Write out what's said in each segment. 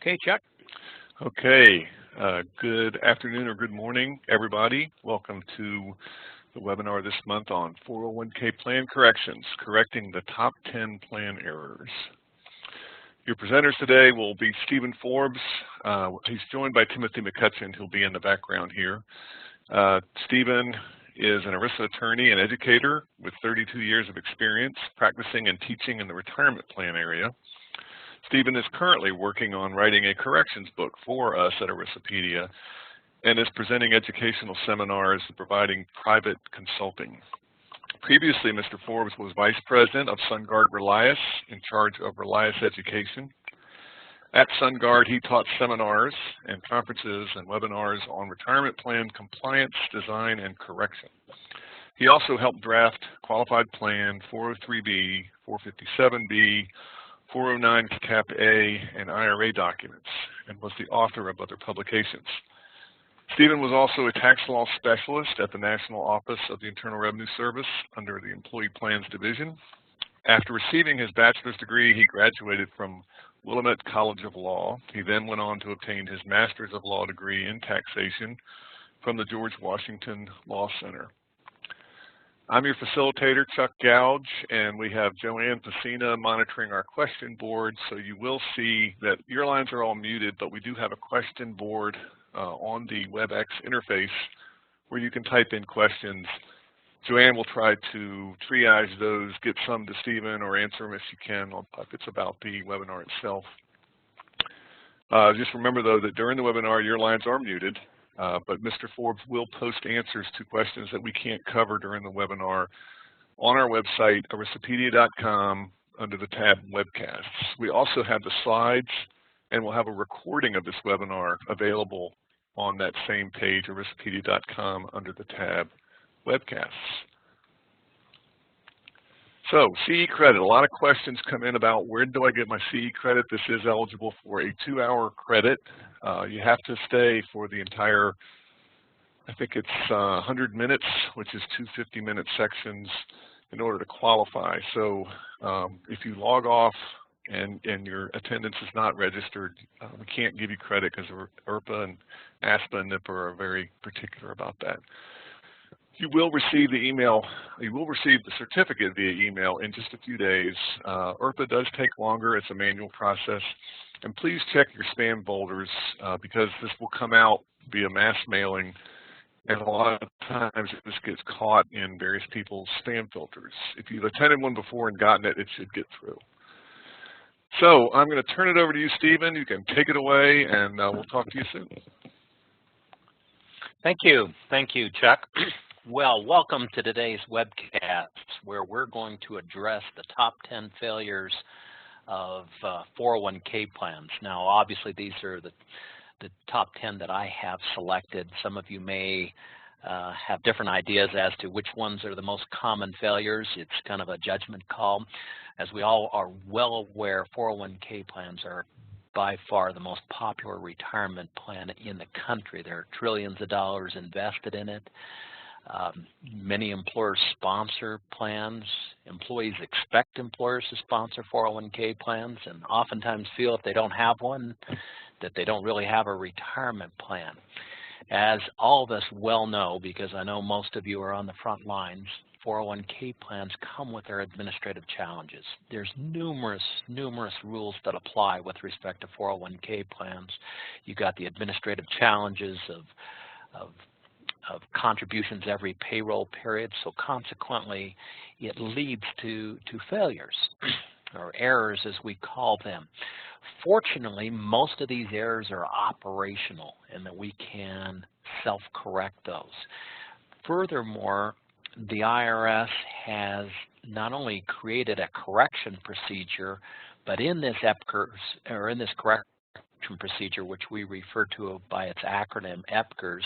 Okay, Chuck. Okay, good afternoon or good morning, everybody. Welcome to the webinar this month on 401k plan corrections, correcting the top 10 plan errors. Your presenters today will be Stephen Forbes. He's joined by Timothy McCutcheon, who'll be in the background here. Stephen is an ERISA attorney and educator with 32 years of experience practicing and teaching in the retirement plan area. Stephen is currently working on writing a corrections book for us at ERISApedia and is presenting educational seminars and providing private consulting. Previously, Mr. Forbes was Vice President of SunGard Relias, in charge of Relias Education. At SunGard, he taught seminars and conferences and webinars on retirement plan compliance, design, and correction. He also helped draft Qualified Plan 403B, 457B, 409 Cap A, and IRA documents, and was the author of other publications. Stephen was also a tax law specialist at the National Office of the Internal Revenue Service under the Employee Plans Division. After receiving his bachelor's degree, he graduated from Willamette College of Law. He then went on to obtain his Master's of Law degree in taxation from the George Washington Law Center. I'm your facilitator, Chuck Gouge, and we have Joanne Pacina monitoring our question board. So you will see that your lines are all muted, but we do have a question board on the WebEx interface where you can type in questions. Joanne will try to triage those, get some to Stephen, or answer them if she can if it's about the webinar itself. Just remember, though, that during the webinar, your lines are muted. But Mr. Forbes will post answers to questions that we can't cover during the webinar on our website, ERISApedia.com, under the tab Webcasts. We also have the slides, and we'll have a recording of this webinar available on that same page, ERISApedia.com, under the tab Webcasts. So, CE credit. A lot of questions come in about where do I get my CE credit. This is eligible for a 2-hour credit. You have to stay for the entire, I think it's 100 minutes, which is 2 50-minute sections in order to qualify. So if you log off and your attendance is not registered, we can't give you credit because IRPA and ASPA and NIPA are very particular about that. You will receive the email, you will receive the certificate via email in just a few days. IRPA does take longer, it's a manual process. And please check your spam folders because this will come out via mass mailing, and a lot of times this gets caught in various people's spam filters. If you've attended one before and gotten it, it should get through. So I'm going to turn it over to you, Stephen. You can take it away, and we'll talk to you soon. Thank you, Chuck. Well, welcome to today's webcast, where we're going to address the top 10 failures of 401k plans. Now, obviously, these are the top 10 that I have selected. Some of you may have different ideas as to which ones are the most common failures. It's kind of a judgment call. As we all are well aware, 401k plans are by far the most popular retirement plan in the country. There are trillions of dollars invested in it. Many employers sponsor plans. Employees expect employers to sponsor 401k plans and oftentimes feel if they don't have one that they don't really have a retirement plan. As all of us well know, because I know most of you are on the front lines, 401k plans come with their administrative challenges. There's numerous rules that apply with respect to 401k plans. You've got the administrative challenges of contributions every payroll period, so consequently it leads to failures or errors as we call them. Fortunately, most of these errors are operational and that we can self-correct those. Furthermore, the IRS has not only created a correction procedure, but in this correction procedure, which we refer to by its acronym EPCRS,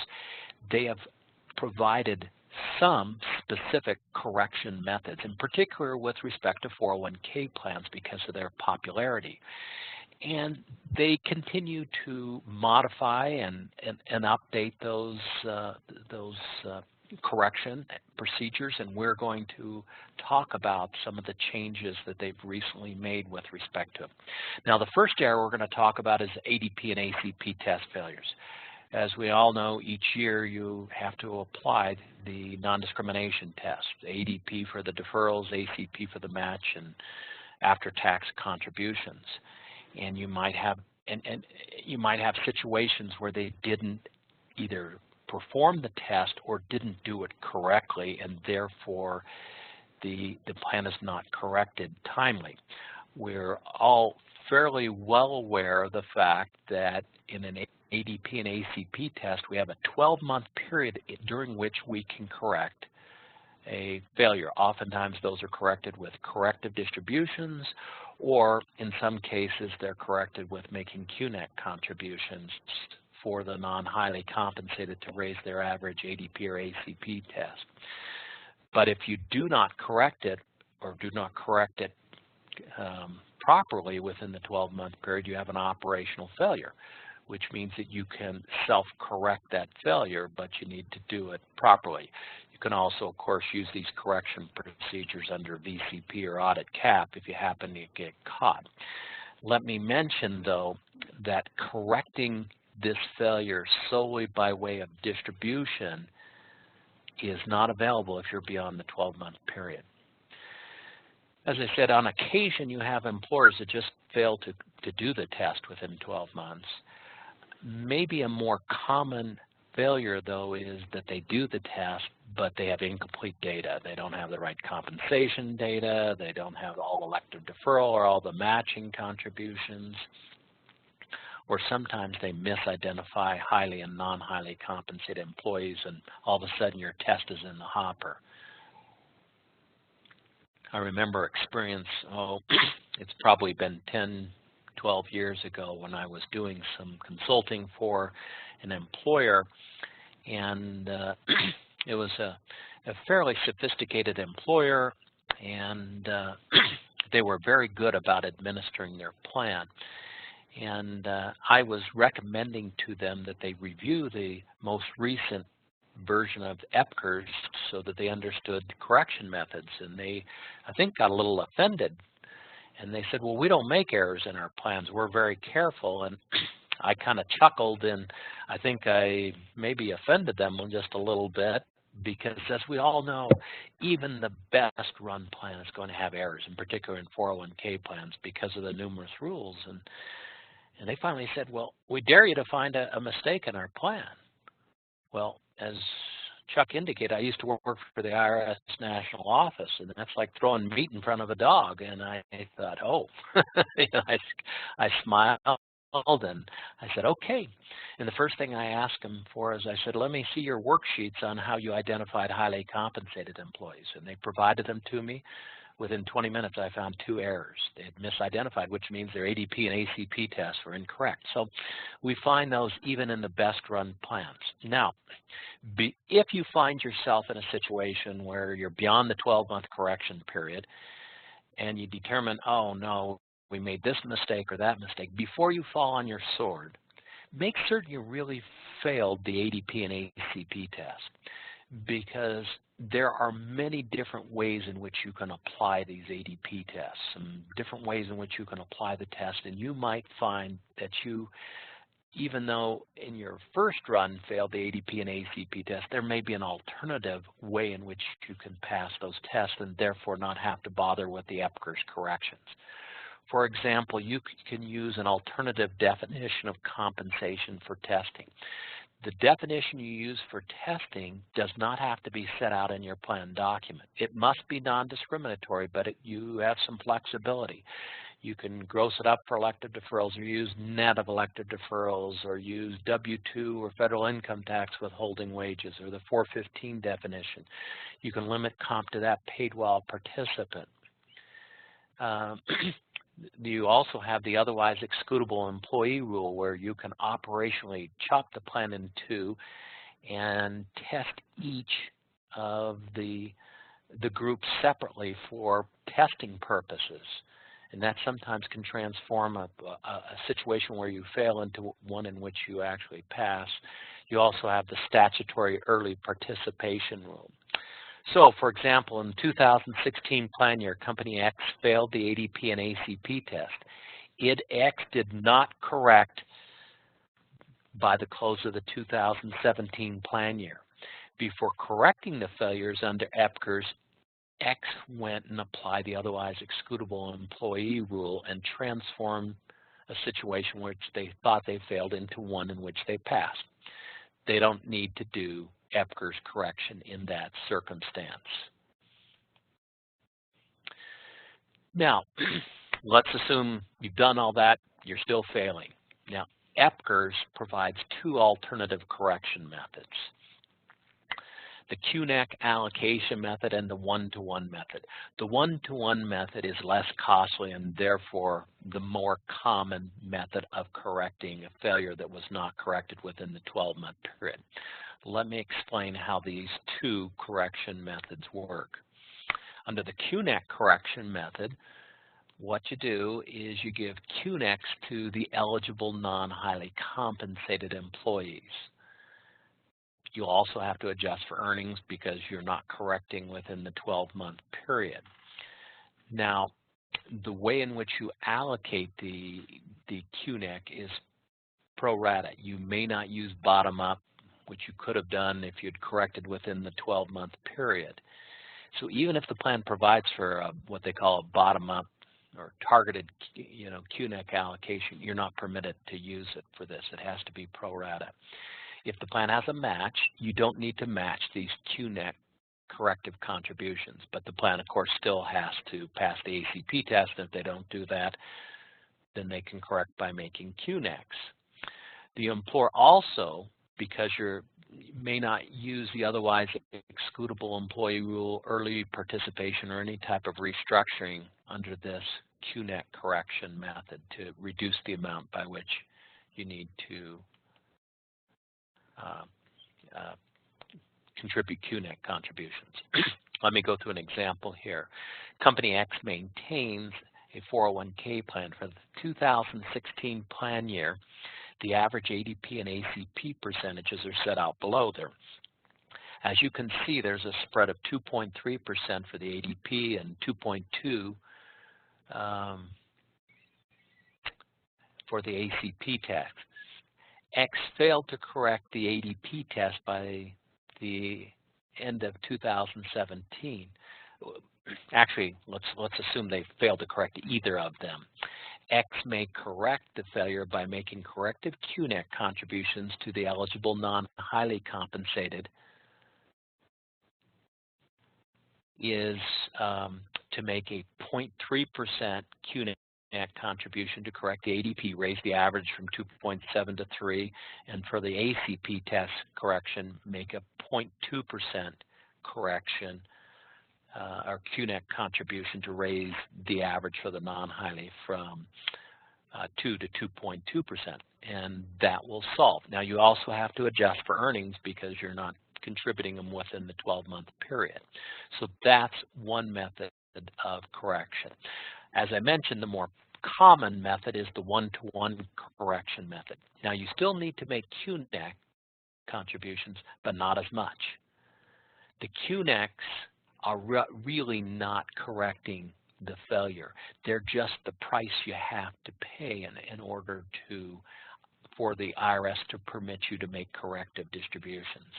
they have provided some specific correction methods, in particular with respect to 401k plans because of their popularity. And they continue to modify and update those correction procedures, and we're going to talk about some of the changes that they've recently made with respect to it. Now, the first area we're going to talk about is ADP and ACP test failures. As we all know, each year you have to apply the non-discrimination test, ADP for the deferrals, ACP for the match, and after-tax contributions. And you might have situations where they didn't either perform the test or didn't do it correctly, and therefore the plan is not corrected timely. We're all fairly well aware of the fact that in an ADP and ACP test, we have a 12-month period during which we can correct a failure. Oftentimes those are corrected with corrective distributions, or in some cases they're corrected with making QNEC contributions for the non-highly compensated to raise their average ADP or ACP test. But if you do not correct it, or do not correct it properly within the 12-month period, you have an operational failure, which means that you can self-correct that failure, but you need to do it properly. You can also, of course, use these correction procedures under VCP or audit cap if you happen to get caught. Let me mention, though, that correcting this failure solely by way of distribution is not available if you're beyond the 12-month period. As I said, on occasion you have employers that just fail to do the test within 12 months. Maybe a more common failure, though, is that they do the test, but they have incomplete data. They don't have the right compensation data, they don't have all elective deferral or all the matching contributions, or sometimes they misidentify highly and non-highly compensated employees, and all of a sudden your test is in the hopper. I remember experience, it's probably been 10, 12 years ago when I was doing some consulting for an employer, and it was a fairly sophisticated employer, and they were very good about administering their plan. And I was recommending to them that they review the most recent version of EPCRS so that they understood correction methods, and they, I think, got a little offended. And they said, well, we don't make errors in our plans. We're very careful. And I kind of chuckled, and I think I maybe offended them just a little bit, because as we all know, even the best run plan is going to have errors, in particular in 401k plans, because of the numerous rules. And they finally said, well, we dare you to find a mistake in our plan. Well, as Chuck indicated, I used to work for the IRS national office, and that's like throwing meat in front of a dog. And I thought, oh, I smiled, and I said, okay. And the first thing I asked them for is I said, let me see your worksheets on how you identified highly compensated employees. And they provided them to me. Within 20 minutes, I found 2 errors. They had misidentified, which means their ADP and ACP tests were incorrect. So we find those even in the best run plans. Now, if you find yourself in a situation where you're beyond the 12-month correction period and you determine, oh, no, we made this mistake or that mistake, before you fall on your sword, make certain you really failed the ADP and ACP test, because there are many different ways in which you can apply these ADP tests, some different ways in which you can apply the test, and you might find that you, even though in your first run failed the ADP and ACP test, there may be an alternative way in which you can pass those tests and therefore not have to bother with the EPCRS corrections. For example, you can use an alternative definition of compensation for testing. The definition you use for testing does not have to be set out in your plan document. It must be non-discriminatory, but you have some flexibility. You can gross it up for elective deferrals, or use net of elective deferrals, or use W-2 or federal income tax withholding wages, or the 415 definition. You can limit comp to that paid while participant. You also have the otherwise excludable employee rule, where you can operationally chop the plan in 2 and test each of the groups separately for testing purposes. And that sometimes can transform a situation where you fail into one in which you actually pass. You also have the statutory early participation rule. So, for example, in the 2016 plan year, Company X failed the ADP and ACP test. X did not correct by the close of the 2017 plan year. Before correcting the failures under EPCRS, X went and applied the otherwise excludable employee rule and transformed a situation which they thought they failed into one in which they passed. They don't need to do EPCRS correction in that circumstance. Now, let's assume you've done all that, you're still failing. Now, EPCRS provides two alternative correction methods: the QNEC allocation method and the one-to-one method. The one-to-one method is less costly and therefore the more common method of correcting a failure that was not corrected within the 12-month period. Let me explain how these two correction methods work. Under the QNEC correction method, what you do is you give QNECs to the eligible non-highly compensated employees. You'll also have to adjust for earnings because you're not correcting within the 12-month period. Now, the way in which you allocate the QNEC is pro rata. You may not use bottom-up, which you could have done if you'd corrected within the 12-month period. So even if the plan provides for what they call a bottom-up or targeted, QNEC allocation, you're not permitted to use it for this. It has to be pro rata. If the plan has a match, you don't need to match these QNEC corrective contributions, but the plan, of course, still has to pass the ACP test. If they don't do that, then they can correct by making QNECs. The employer also, because you may not use the otherwise excludable employee rule, early participation, or any type of restructuring under this QNEC correction method to reduce the amount by which you need to contribute QNEC contributions. Let me go through an example here. Company X maintains a 401k plan for the 2016 plan year. The average ADP and ACP percentages are set out below there. As you can see, there's a spread of 2.3% for the ADP and 2.2% for the ACP test. X failed to correct the ADP test by the end of 2017. Actually, let's assume they failed to correct either of them. X may correct the failure by making corrective QNEC contributions to the eligible non-highly compensated is to make a 0.3% QNEC contribution to correct the ADP, raise the average from 2.7 to 3, and for the ACP test correction, make a 0.2% correction or QNEC contribution to raise the average for the non-highly from 2 to 2.2%, and that will solve. Now, you also have to adjust for earnings because you're not contributing them within the 12-month period. So that's one method of correction. As I mentioned, the more common method is the one-to-one correction method. Now, you still need to make QNEC contributions, but not as much. The QNECs are really not correcting the failure. They're just the price you have to pay in order for the IRS to permit you to make corrective distributions.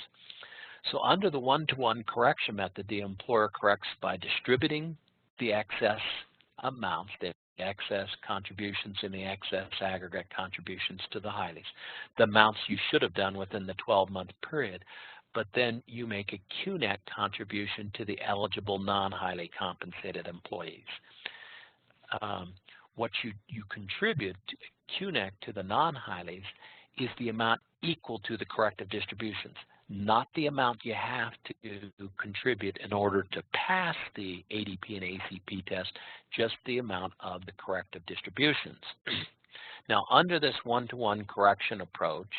So under the one-to-one correction method, the employer corrects by distributing the excess amounts, the excess contributions and the excess aggregate contributions to the highlies, the amounts you should have done within the 12-month period, but then you make a QNEC contribution to the eligible non-highly compensated employees. What you contribute to QNEC to the non-highlies is the amount equal to the corrective distributions, not the amount you have to contribute in order to pass the ADP and ACP test, just the amount of the corrective distributions. Now, under this one-to-one correction approach,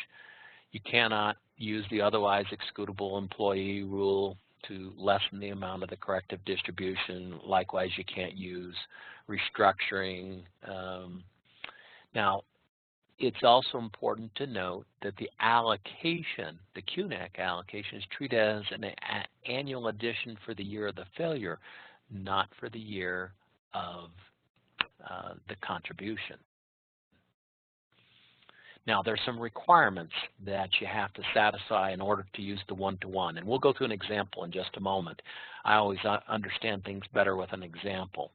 you cannot use the otherwise excludable employee rule, to lessen the amount of the corrective distribution. Likewise, you can't use restructuring. Now, it's also important to note that the allocation, the QNAC allocation, is treated as an annual addition for the year of the failure, not for the year of the contribution. Now, there's some requirements that you have to satisfy in order to use the one-to-one, and we'll go through an example in just a moment. I always understand things better with an example.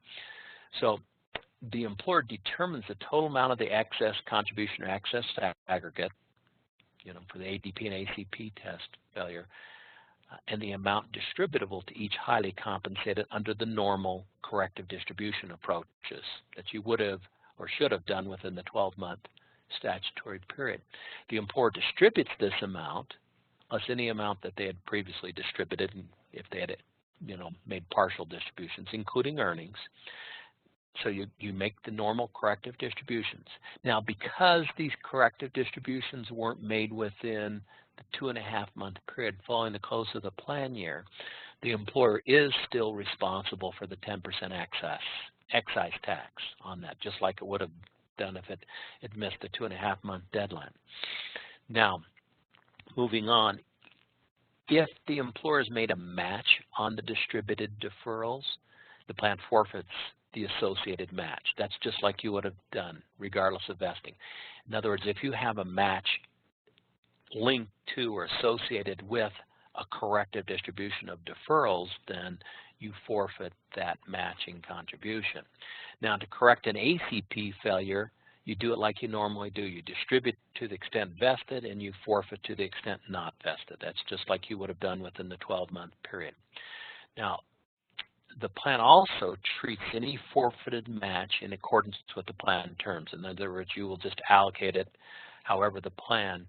So, the employer determines the total amount of the excess contribution or excess aggregate, for the ADP and ACP test failure, and the amount distributable to each highly compensated under the normal corrective distribution approaches that you would have or should have done within the 12-month statutory period. The employer distributes this amount, plus any amount that they had previously distributed, if they had, made partial distributions, including earnings. So you make the normal corrective distributions. Now, because these corrective distributions weren't made within the 2.5-month period following the close of the plan year, the employer is still responsible for the 10% excise tax on that, just like it would have done if it missed the 2.5-month deadline. Now, moving on, if the employer has made a match on the distributed deferrals, the plan forfeits the associated match. That's just like you would have done regardless of vesting. In other words, if you have a match linked to or associated with a corrective distribution of deferrals, then you forfeit that matching contribution. Now, to correct an ACP failure, you do it like you normally do. You distribute to the extent vested and you forfeit to the extent not vested. That's just like you would have done within the 12-month period. Now, the plan also treats any forfeited match in accordance with the plan terms. In other words, you will just allocate it however the plan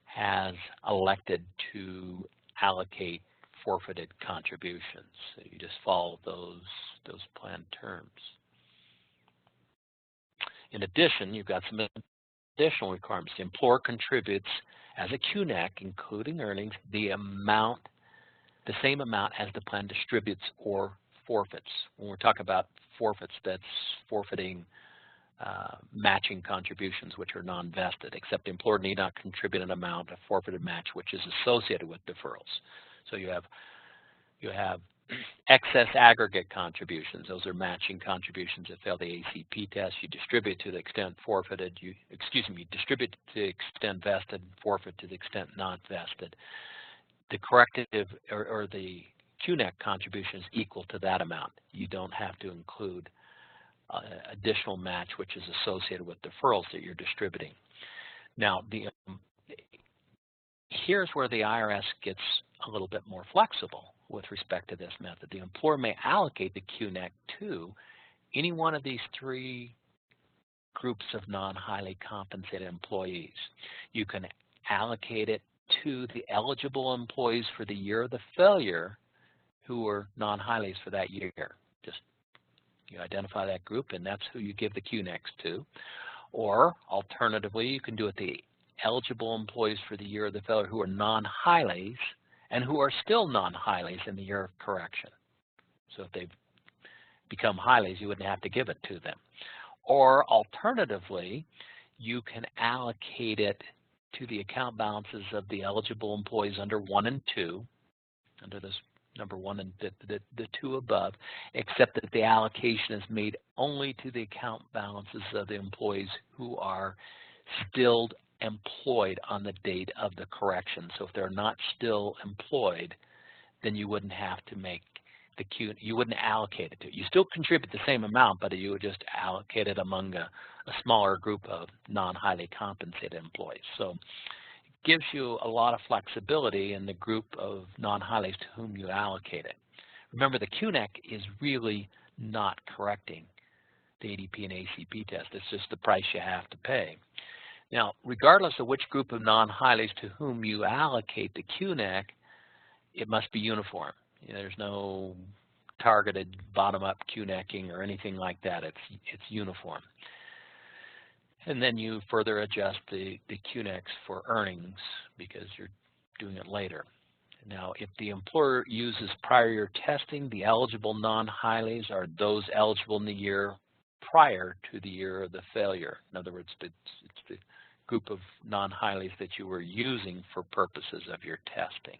has elected to allocate forfeited contributions. So you just follow those plan terms. In addition, you've got some additional requirements. The employer contributes as a QNAC, including earnings, the same amount as the plan distributes or forfeits. When we're talking about forfeits, that's forfeiting matching contributions which are non-vested, except the employer need not contribute an amount of forfeited match which is associated with deferrals. So you have excess aggregate contributions. Those are matching contributions that fail the ACP test. You distribute to the extent forfeited. You distribute to the extent vested, forfeit to the extent not vested. The corrective or the QNAC contribution is equal to that amount. You don't have to include additional match which is associated with deferrals that you're distributing. Now, here's where the IRS gets a little bit more flexible with respect to this method. The employer may allocate the QNAC to any one of these three groups of non-highly compensated employees. You can allocate it to the eligible employees for the year of the failure who were non-highlies for that year. Just you identify that group and that's who you give the QNACs to. Or alternatively, you can do it the eligible employees for the year of the failure who are non-highlies and who are still non-highlies in the year of correction. So if they've become highlies, you wouldn't have to give it to them. Or alternatively, you can allocate it to the account balances of the eligible employees under 1 and 2, under this number 1 and the 2 above, except that the allocation is made only to the account balances of the employees who are still employed on the date of the correction. So if they're not still employed, then you wouldn't have to make the you wouldn't allocate it to it. You still contribute the same amount, but you would just allocate it among a smaller group of non-highly compensated employees. So it gives you a lot of flexibility in the group of non-highlies to whom you allocate it. Remember, the QNAC is really not correcting the ADP and ACP test. It's just the price you have to pay. Now, regardless of which group of non-highlies to whom you allocate the QNAC, it must be uniform. There's no targeted bottom-up QNACing or anything like that. It's uniform. And then you further adjust the QNACs for earnings because you're doing it later. Now, if the employer uses prior year testing, the eligible non-highlies are those eligible in the year prior to the year of the failure. In other words, it's the group of non-highlies that you were using for purposes of your testing.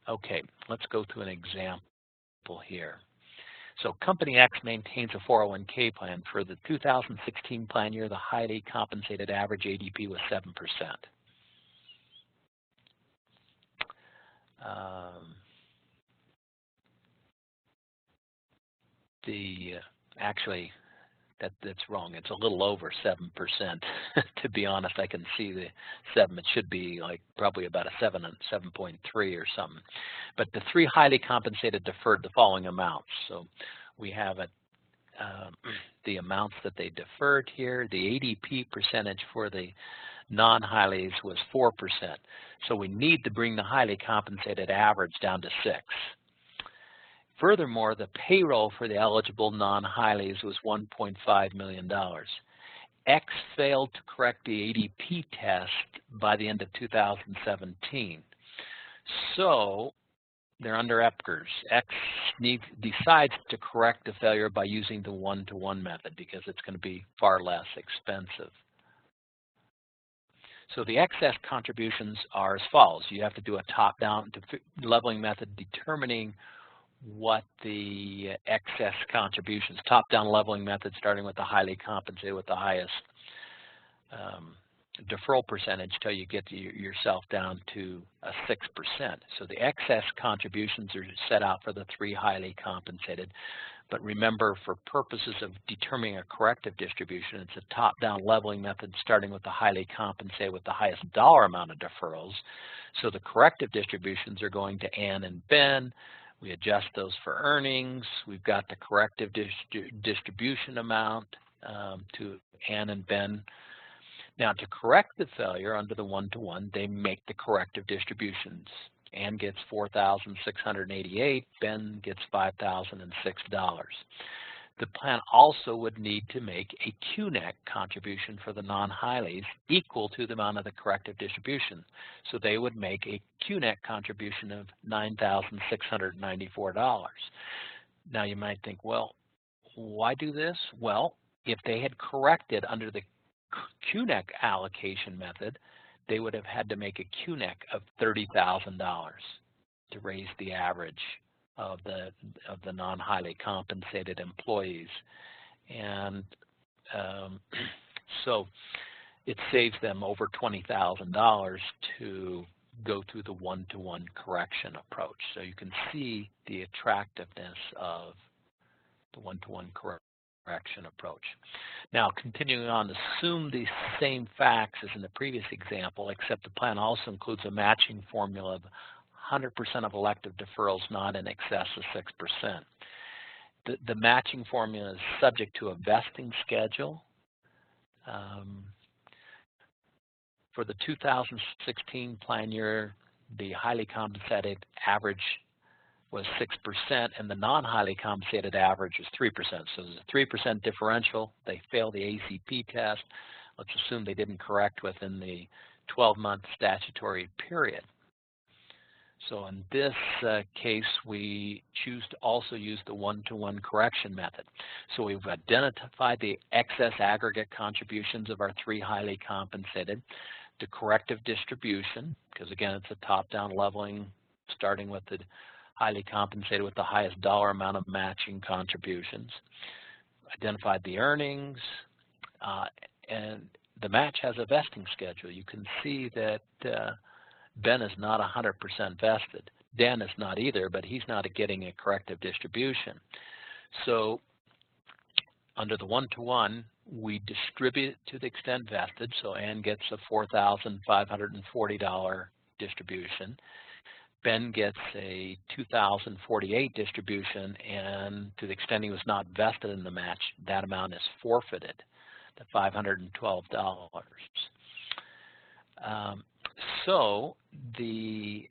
Okay, let's go to an example here. So Company X maintains a 401k plan. For the 2016 plan year, the highly compensated average ADP was 7%. Actually, that's wrong. It's a little over 7%. To be honest, I can see the 7. It should be like probably about a 7 and 7.3 or something. But the 3 highly compensated deferred the following amounts. So we have the amounts that they deferred here. The ADP percentage for the non-highlies was 4%. So we need to bring the highly compensated average down to 6. Furthermore, the payroll for the eligible non-highlies was $1.5 million. X failed to correct the ADP test by the end of 2017. So they're under EPCRs. X decides to correct the failure by using the one-to-one method because it's going to be far less expensive. So the excess contributions are as follows. You have to do a top-down leveling method determining what the excess contributions, top-down leveling method starting with the highly compensated with the highest deferral percentage till you get yourself down to a 6%. So the excess contributions are set out for the 3 highly compensated. But remember, for purposes of determining a corrective distribution, it's a top-down leveling method starting with the highly compensated with the highest dollar amount of deferrals. So the corrective distributions are going to Ann and Ben. We adjust those for earnings. We've got the corrective distribution amount to Ann and Ben. Now, to correct the failure under the one-to-one, they make the corrective distributions. Ann gets $4,688. Ben gets $5,006. The plan also would need to make a QNEC contribution for the non-highlies equal to the amount of the corrective distribution. So they would make a QNEC contribution of $9,694. Now you might think, well, why do this? Well, if they had corrected under the QNEC allocation method, they would have had to make a QNEC of $30,000 to raise the average of the non-highly compensated employees, and so it saves them over $20,000 to go through the one-to-one correction approach. So you can see the attractiveness of the one-to-one correction approach. Now, continuing on, assume the same facts as in the previous example, except the plan also includes a matching formula of 100% of elective deferrals not in excess of 6%. The matching formula is subject to a vesting schedule. For the 2016 plan year, the highly compensated average was 6%, and the non-highly compensated average was 3%. So there's a 3% differential. They failed the ACP test. Let's assume they didn't correct within the 12-month statutory period. So in this case, we choose to also use the one-to-one correction method. So we've identified the excess aggregate contributions of our 3 highly compensated, the corrective distribution, because again, it's a top-down leveling, starting with the highly compensated with the highest dollar amount of matching contributions, identified the earnings, and the match has a vesting schedule. You can see that Ben is not 100% vested. Dan is not either, but he's not getting a corrective distribution. So under the one-to-one, we distribute it to the extent vested. So Ann gets a $4,540 distribution. Ben gets a $2,048 distribution, and to the extent he was not vested in the match, that amount is forfeited, the $512. So to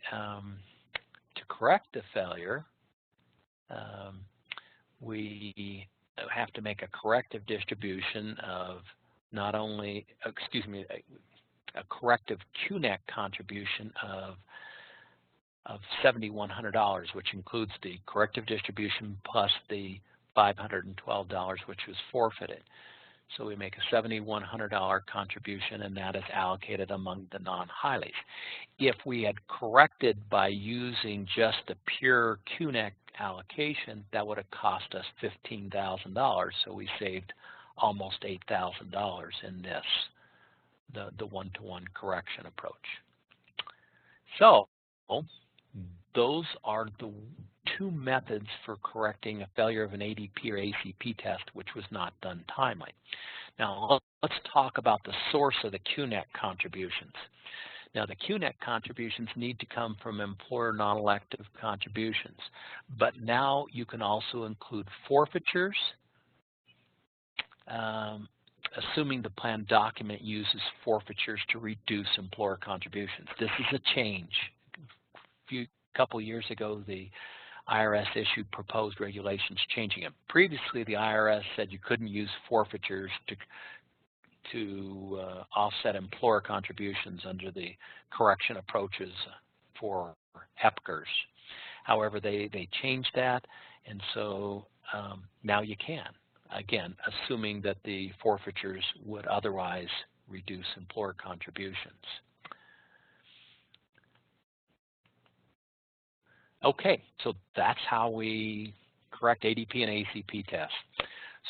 correct the failure, we have to make a corrective distribution of not only, a corrective QNEC contribution of of $7,100, which includes the corrective distribution plus the $512, which was forfeited. So we make a $7,100 contribution, and that is allocated among the non-Hileys. If we had corrected by using just the pure QNEC allocation, that would have cost us $15,000. So we saved almost $8,000 in this, the one-to-one correction approach. So those are the two methods for correcting a failure of an ADP or ACP test which was not done timely. Now let's talk about the source of the QNEC contributions. Now the QNEC contributions need to come from employer non-elective contributions, but now you can also include forfeitures, assuming the plan document uses forfeitures to reduce employer contributions. This is a change. A couple years ago, the IRS issued proposed regulations changing it. Previously, the IRS said you couldn't use forfeitures to offset employer contributions under the correction approaches for EPCRs. However, they changed that, and so now you can, again, assuming that the forfeitures would otherwise reduce employer contributions. Okay, so that's how we correct ADP and ACP tests.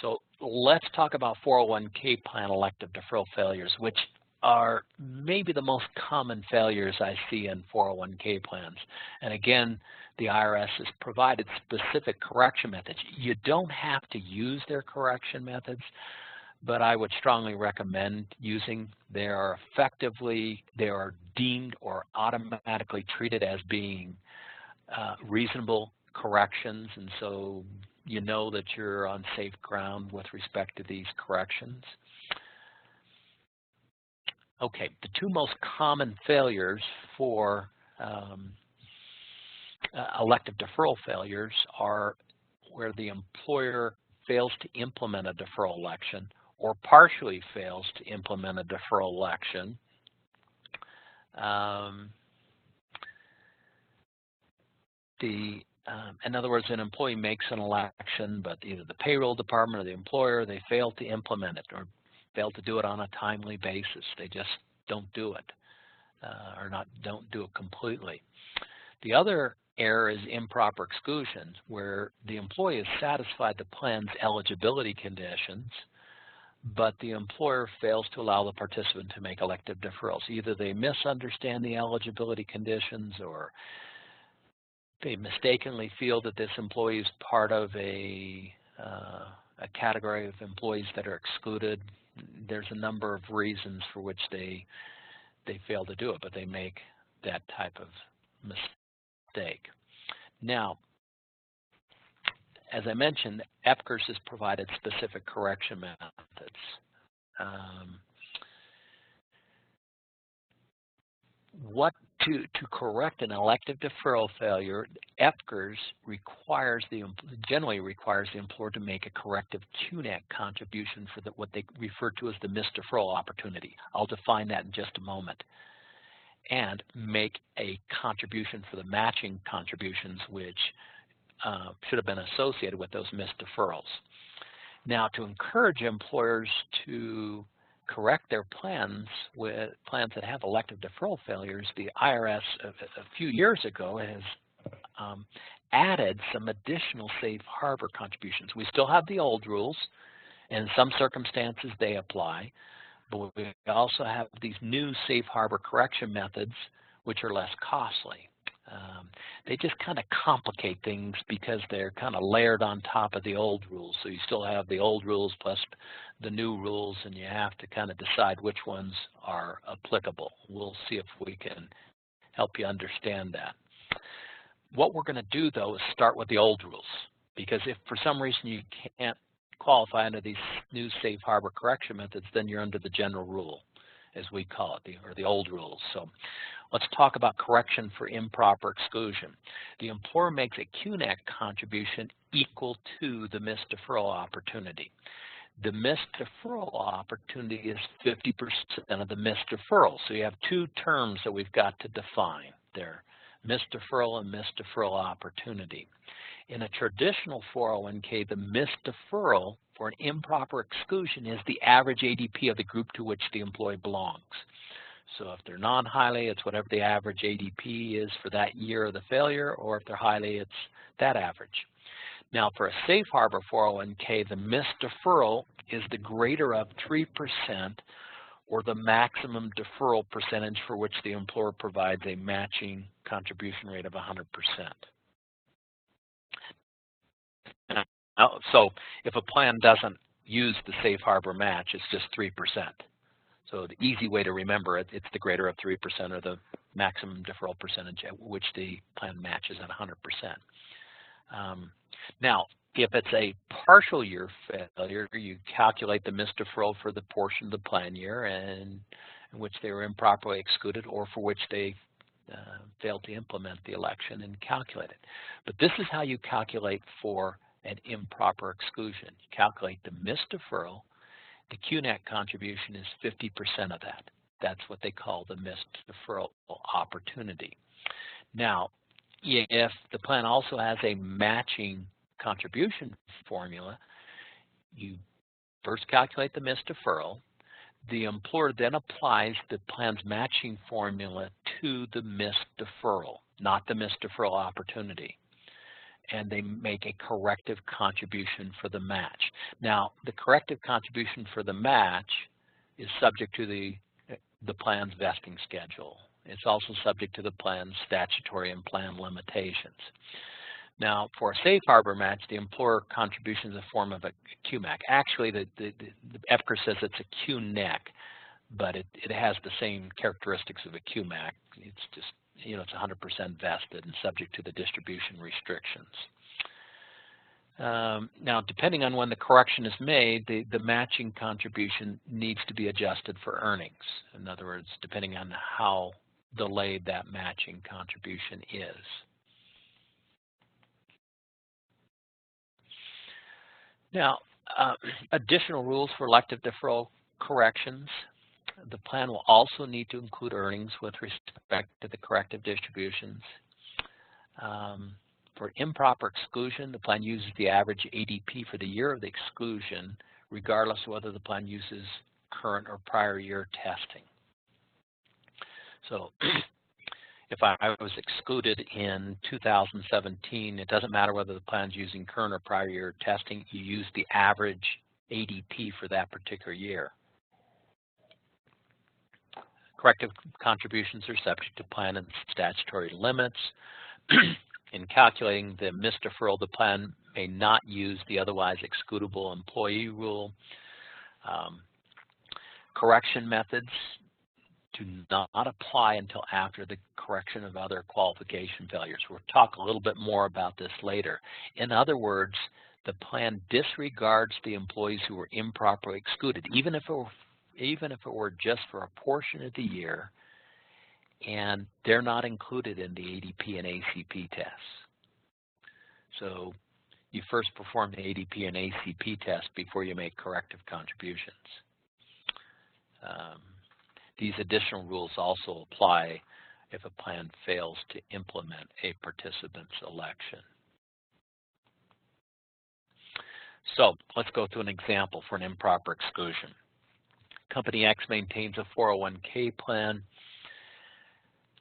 So let's talk about 401k plan elective deferral failures, which are maybe the most common failures I see in 401k plans. And again, the IRS has provided specific correction methods. You don't have to use their correction methods, but I would strongly recommend using. They are deemed or automatically treated as being reasonable corrections, and so you know that you're on safe ground with respect to these corrections. Okay, the two most common failures for elective deferral failures are where the employer fails to implement a deferral election or partially fails to implement a deferral election. In other words, an employee makes an election, but either the payroll department or the employer, they fail to implement it or fail to do it on a timely basis. They just don't do it or don't do it completely. The other error is improper exclusions, where the employee has satisfied the plan's eligibility conditions, but the employer fails to allow the participant to make elective deferrals. Either they misunderstand the eligibility conditions, or they mistakenly feel that this employee is part of a category of employees that are excluded. There's a number of reasons for which they fail to do it, but they make that type of mistake. Now, as I mentioned, EPCRs has provided specific correction methods. To correct an elective deferral failure, EPCRs generally requires the employer to make a corrective QNEC contribution for what they refer to as the missed deferral opportunity. I'll define that in just a moment. And make a contribution for the matching contributions which should have been associated with those missed deferrals. Now, to encourage employers to correct their plans with plans that have elective deferral failures, the IRS a few years ago has added some additional safe harbor contributions. We still have the old rules, and in some circumstances they apply, but we also have these new safe harbor correction methods which are less costly. They just kind of complicate things because they're kind of layered on top of the old rules. So you still have the old rules plus the new rules, and you have to kind of decide which ones are applicable. We'll see if we can help you understand that. What we're going to do, though, is start with the old rules, because if for some reason you can't qualify under these new safe harbor correction methods, then you're under the general rule, as we call it, or the old rules. So let's talk about correction for improper exclusion. The employer makes a QNEC contribution equal to the missed deferral opportunity. The missed deferral opportunity is 50% of the missed deferral. So you have two terms that we've got to define there. missed deferral and missed deferral opportunity. In a traditional 401k, the missed deferral for an improper exclusion is the average ADP of the group to which the employee belongs. So if they're non-highly, it's whatever the average ADP is for that year of the failure, or if they're highly, it's that average. Now for a safe harbor 401k, the missed deferral is the greater of 3% or the maximum deferral percentage for which the employer provides a matching contribution rate of 100%. So if a plan doesn't use the safe harbor match, it's just 3%. So the easy way to remember it, it's the greater of 3% or the maximum deferral percentage at which the plan matches at 100%. Now, if it's a partial year failure, you calculate the missed deferral for the portion of the plan year in which they were improperly excluded or for which they failed to implement the election and calculate it. But this is how you calculate for an improper exclusion. You calculate the missed deferral. The QNEC contribution is 50% of that. That's what they call the missed deferral opportunity. Now, if the plan also has a matching contribution formula, you first calculate the missed deferral. The employer then applies the plan's matching formula to the missed deferral, not the missed deferral opportunity. And they make a corrective contribution for the match. Now, the corrective contribution for the match is subject to the plan's vesting schedule. It's also subject to the plan's statutory and plan limitations. Now, for a safe harbor match, the employer contribution is a form of a QMAC. Actually, the EFCR says it's a QNEC, but it has the same characteristics of a QMAC. It's just, it's 100% vested and subject to the distribution restrictions. Now, depending on when the correction is made, the matching contribution needs to be adjusted for earnings. In other words, depending on how delayed that matching contribution is. Now, additional rules for elective deferral corrections. The plan will also need to include earnings with respect to the corrective distributions. For improper exclusion, the plan uses the average ADP for the year of the exclusion, regardless of whether the plan uses current or prior year testing. So if I was excluded in 2017, it doesn't matter whether the plan's using current or prior year testing, you use the average ADP for that particular year. Corrective contributions are subject to plan and statutory limits. In calculating the missed deferral, the plan may not use the otherwise excludable employee rule. Correction methods do not apply until after the correction of other qualification failures. We'll talk a little bit more about this later. In other words, the plan disregards the employees who were improperly excluded, even if it were just for a portion of the year, and they're not included in the ADP and ACP tests. So you first perform the ADP and ACP test before you make corrective contributions. These additional rules also apply if a plan fails to implement a participant's election. So let's go through an example for an improper exclusion. Company X maintains a 401k plan.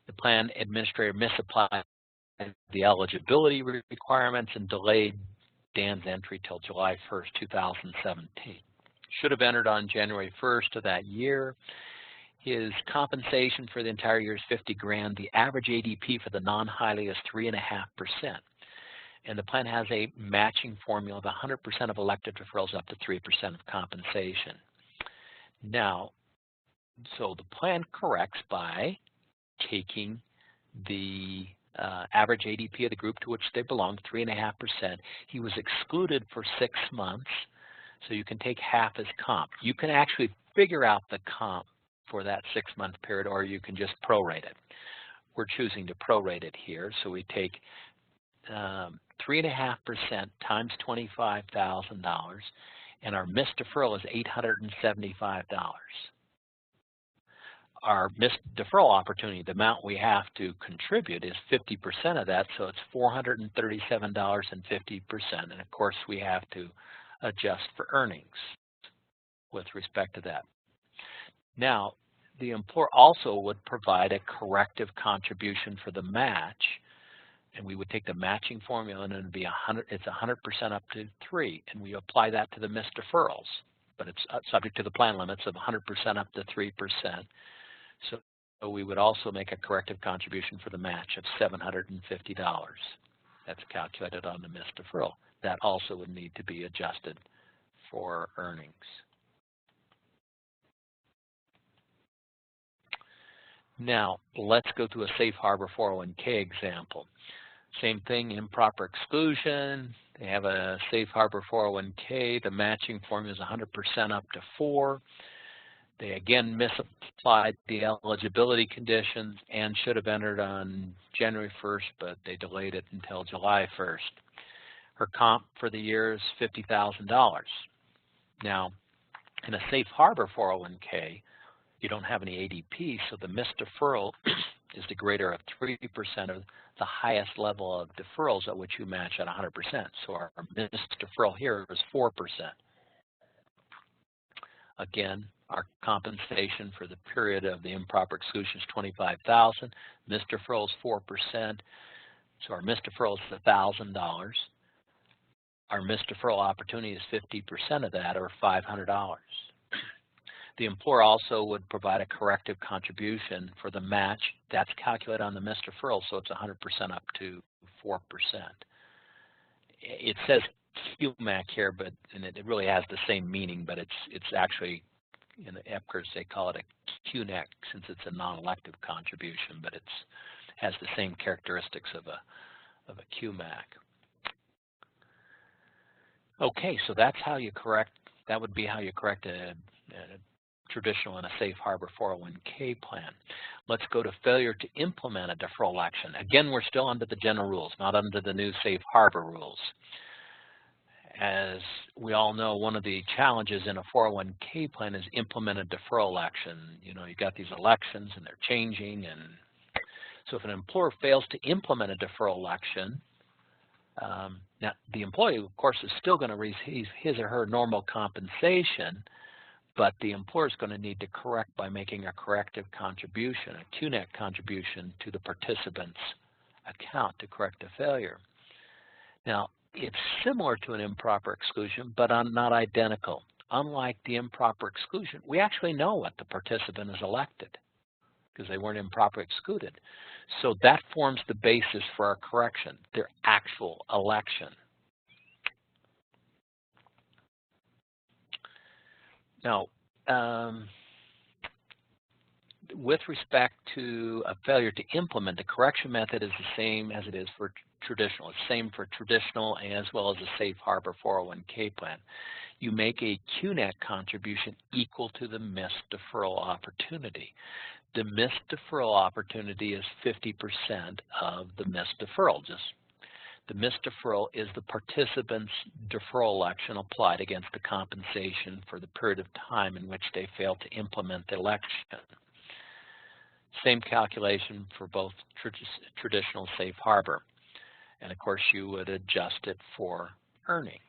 The plan administrator misapplied the eligibility requirements and delayed Dan's entry till July 1st, 2017. Should have entered on January 1st of that year. His compensation for the entire year is $50,000. The average ADP for the non-highly is 3.5%. And the plan has a matching formula of 100% of elective deferrals up to 3% of compensation. Now, so the plan corrects by taking the average ADP of the group to which they belong, 3.5%. He was excluded for 6 months, so you can take half as comp. You can actually figure out the comp for that 6-month period, or you can just prorate it. We're choosing to prorate it here, so we take 3.5% times $25,000, and our missed deferral is $875. our missed deferral opportunity, the amount we have to contribute is 50% of that, so it's $437.50. And of course, we have to adjust for earnings with respect to that. Now, the employer also would provide a corrective contribution for the match, and we would take the matching formula and it would be 100. It's 100% up to 3, and we apply that to the missed deferrals, but it's subject to the plan limits of 100% up to 3%. So we would also make a corrective contribution for the match of $750. That's calculated on the missed deferral. That also would need to be adjusted for earnings. Now, let's go to a safe harbor 401k example. Same thing, improper exclusion. They have a safe harbor 401k. The matching formula is 100% up to 4. They again misapplied the eligibility conditions and should have entered on January 1st, but they delayed it until July 1st. Her comp for the year is $50,000. Now, in a safe harbor 401k, you don't have any ADP, so the missed deferral is the greater of 3% of the highest level of deferrals at which you match at 100%. So our missed deferral here is 4%. Again, our compensation for the period of the improper exclusion is $25,000. Missed deferral is 4%. So our missed deferral is $1,000. Our missed deferral opportunity is 50% of that, or $500. The employer also would provide a corrective contribution for the match. That's calculated on the missed deferral, so it's 100% up to 4%. It says QMAC here, but and it really has the same meaning, but it's actually, in the EPCRs, they call it a QNEC since it's a non-elective contribution, but it has the same characteristics of a QMAC. Okay, so that's how you correct. That would be how you correct a traditional and a safe harbor 401k plan. Let's go to failure to implement a deferral action. Again, we're still under the general rules, not under the new safe harbor rules. As we all know, one of the challenges in a 401k plan is implement a deferral action. You know, you've got these elections and they're changing, and so if an employer fails to implement a deferral action, now the employee, of course, is still going to receive his or her normal compensation, but the employer is going to need to correct by making a corrective contribution, a QNEC contribution to the participant's account to correct a failure. Now, it's similar to an improper exclusion, but not identical. Unlike the improper exclusion, we actually know what the participant is elected because they weren't improperly excluded. So that forms the basis for our correction, their actual election. Now, with respect to a failure to implement, the correction method is the same as it is for traditional. It's the same for traditional as well as a safe harbor 401k plan. You make a QNEC contribution equal to the missed deferral opportunity. The missed deferral opportunity is 50% of the missed deferral. The missed deferral is the participant's deferral election applied against the compensation for the period of time in which they failed to implement the election. Same calculation for both traditional safe harbor. And of course, you would adjust it for earnings.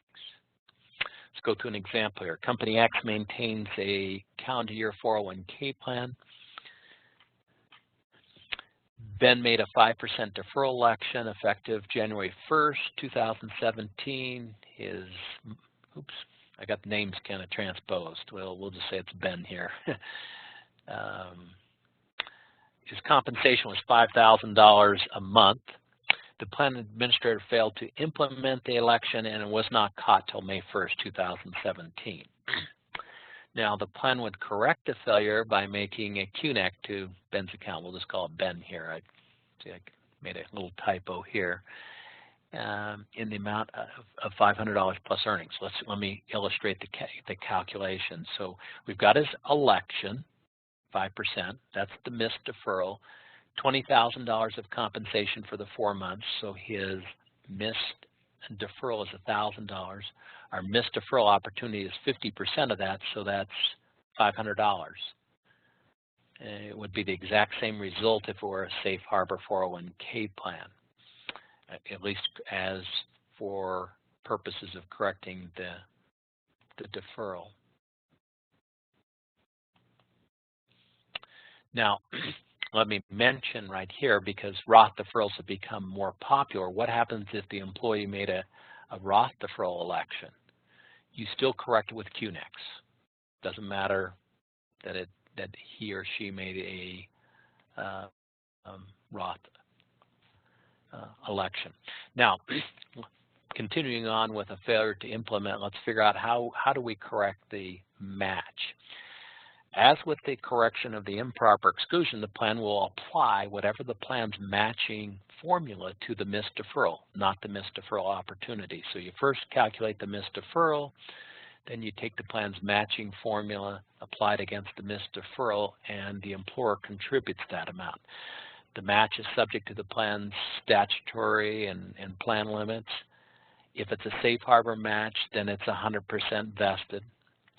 Let's go to an example here. Company X maintains a calendar year 401k plan. Ben made a 5% deferral election effective January 1st, 2017. Oops, I got the names kind of transposed. Well, we'll just say it's Ben here. His compensation was $5,000 a month. The plan administrator failed to implement the election and it was not caught till May 1st, 2017. Now, the plan would correct the failure by making a QNEC to Ben's account. We'll just call it Ben here. I made a little typo here. In the amount of $500 plus earnings. Let me illustrate the calculation. So we've got his election, 5%. That's the missed deferral. $20,000 of compensation for the 4 months. So his missed deferral is $1,000. Our missed deferral opportunity is 50% of that, so that's $500. It would be the exact same result if it were a safe harbor 401k plan, at least as for purposes of correcting the deferral. Now, let me mention right here, because Roth deferrals have become more popular, what happens if the employee made a Roth deferral election? You still correct it with QNEX. Doesn't matter that he or she made a Roth election. Now, continuing on with a failure to implement, let's figure out how do we correct the match. As with the correction of the improper exclusion, the plan will apply whatever the plan's matching formula to the missed deferral, not the missed deferral opportunity. So you first calculate the missed deferral, then you take the plan's matching formula applied against the missed deferral, and the employer contributes that amount. The match is subject to the plan's statutory and plan limits. If it's a safe harbor match, then it's 100% vested.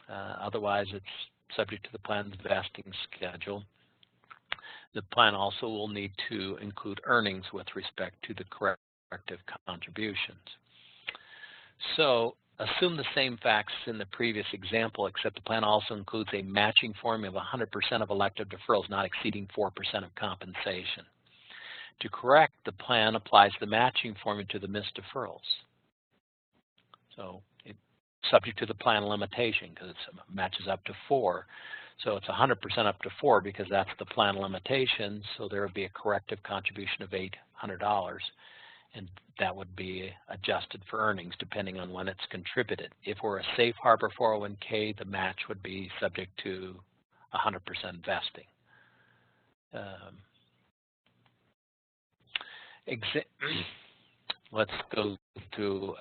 Otherwise, it's subject to the plan's vesting schedule. The plan also will need to include earnings with respect to the corrective contributions. So assume the same facts in the previous example, except the plan also includes a matching formula of 100% of elective deferrals not exceeding 4% of compensation. To correct, the plan applies the matching formula to the missed deferrals. So it's subject to the plan limitation because it matches up to 4. So it's 100% up to 4 because that's the plan limitation. So there would be a corrective contribution of $800. And that would be adjusted for earnings depending on when it's contributed. If we're a safe harbor 401k, the match would be subject to 100% vesting. Let's go to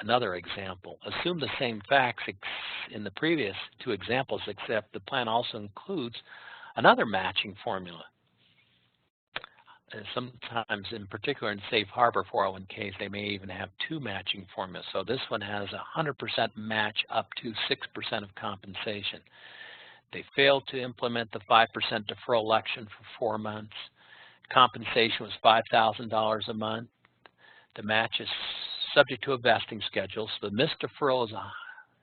another example. Assume the same facts in the previous 2 examples, except the plan also includes another matching formula. Sometimes, in particular in safe harbor 401ks, they may even have 2 matching formulas. So this one has a 100% match up to 6% of compensation. They failed to implement the 5% deferral election for 4 months. Compensation was $5,000 a month. The match is subject to a vesting schedule. So the missed deferral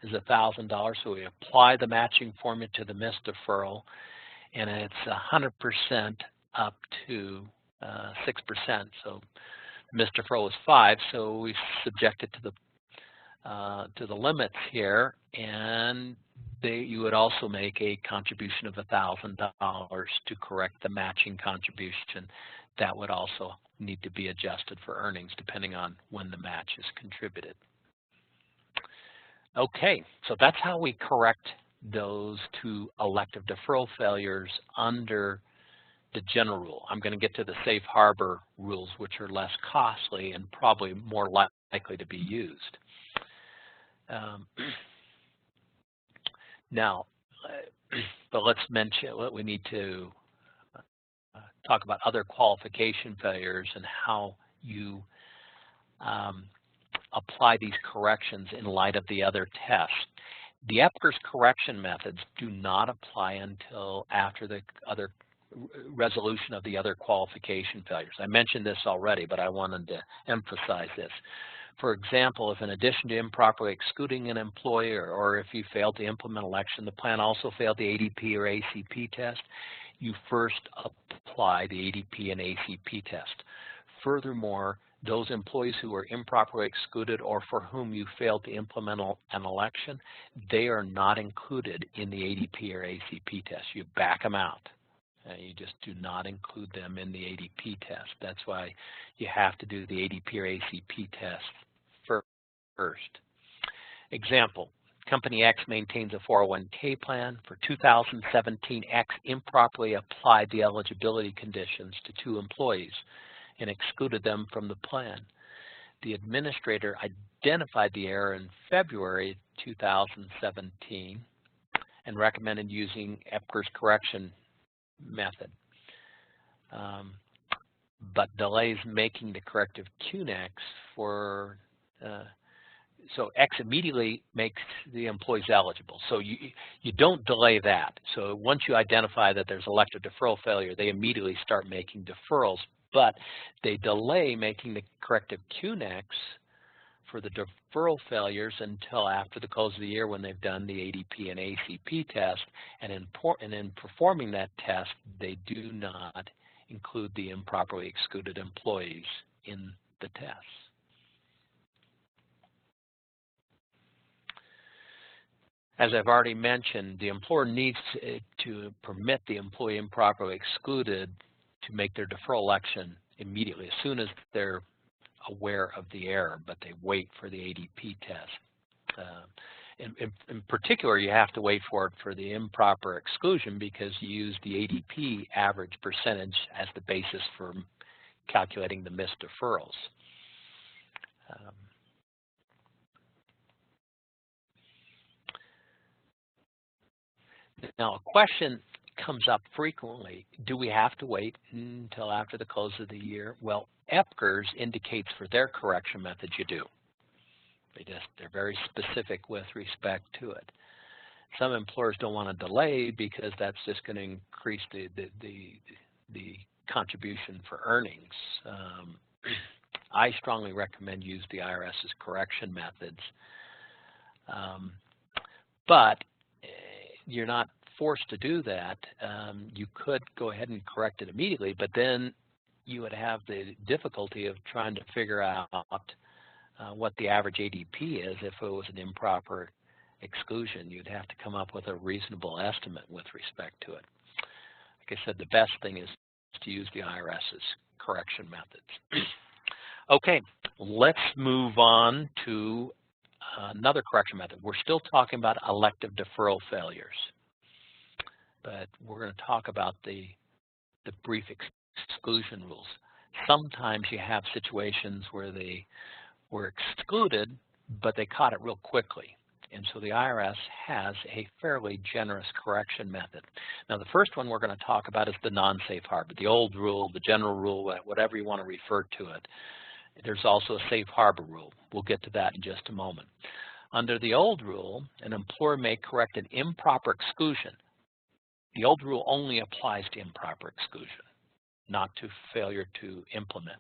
is $1,000. So we apply the matching formula to the missed deferral, and it's 100% up to 6%. So the missed deferral is 5. So we subject it to the limits here, and you would also make a contribution of $1,000 to correct the matching contribution. That would also need to be adjusted for earnings depending on when the match is contributed. Okay, so that's how we correct those 2 elective deferral failures under the general rule. I'm going to get to the safe harbor rules, which are less costly and probably more likely to be used. Now, but let's mention what we need to talk about other qualification failures and how you apply these corrections in light of the other tests. The Epker's correction methods do not apply until after the other resolution of the other qualification failures. I mentioned this already, but I wanted to emphasize this. For example, if in addition to improperly excluding an employee or if you failed to implement election, the plan also failed the ADP or ACP test, you first apply the ADP and ACP test. Furthermore, those employees who were improperly excluded or for whom you failed to implement an election, they are not included in the ADP or ACP test. You back them out. You just do not include them in the ADP test. That's why you have to do the ADP or ACP test first. Example, Company X maintains a 401k plan. For 2017, X improperly applied the eligibility conditions to 2 employees and excluded them from the plan. The administrator identified the error in February 2017 and recommended using Epker's correction method, but delays making the corrective QNEX for so X immediately makes the employees eligible. So you don't delay that. So once you identify that there's elective deferral failure, they immediately start making deferrals, but they delay making the corrective QNEX for the deferral failures until after the close of the year when they've done the ADP and ACP test, and in performing that test, they do not include the improperly excluded employees in the test. As I've already mentioned, the employer needs to permit the employee improperly excluded to make their deferral election immediately, as soon as they're aware of the error, but they wait for the ADP test. In particular, you have to wait for it for the improper exclusion because you use the ADP average percentage as the basis for calculating the missed deferrals. Now, a question comes up frequently: do we have to wait until after the close of the year? Well, EPCRS indicates for their correction methods you do. They're very specific with respect to it. Some employers don't want to delay because that's just going to increase the contribution for earnings. I strongly recommend use the IRS's correction methods, but you're not forced to do that. You could go ahead and correct it immediately, but then you would have the difficulty of trying to figure out what the average ADP is if it was an improper exclusion. You'd have to come up with a reasonable estimate with respect to it. Like I said, the best thing is to use the IRS's correction methods. Okay, let's move on to another correction method. We're still talking about elective deferral failures, but we're going to talk about the brief exclusion rules. Sometimes you have situations where they were excluded, but they caught it real quickly. And so the IRS has a fairly generous correction method. Now, the first one we're going to talk about is the non-safe harbor, the old rule, the general rule, whatever you want to refer to it. There's also a safe harbor rule. We'll get to that in just a moment. Under the old rule, an employer may correct an improper exclusion. The old rule only applies to improper exclusion, not to failure to implement.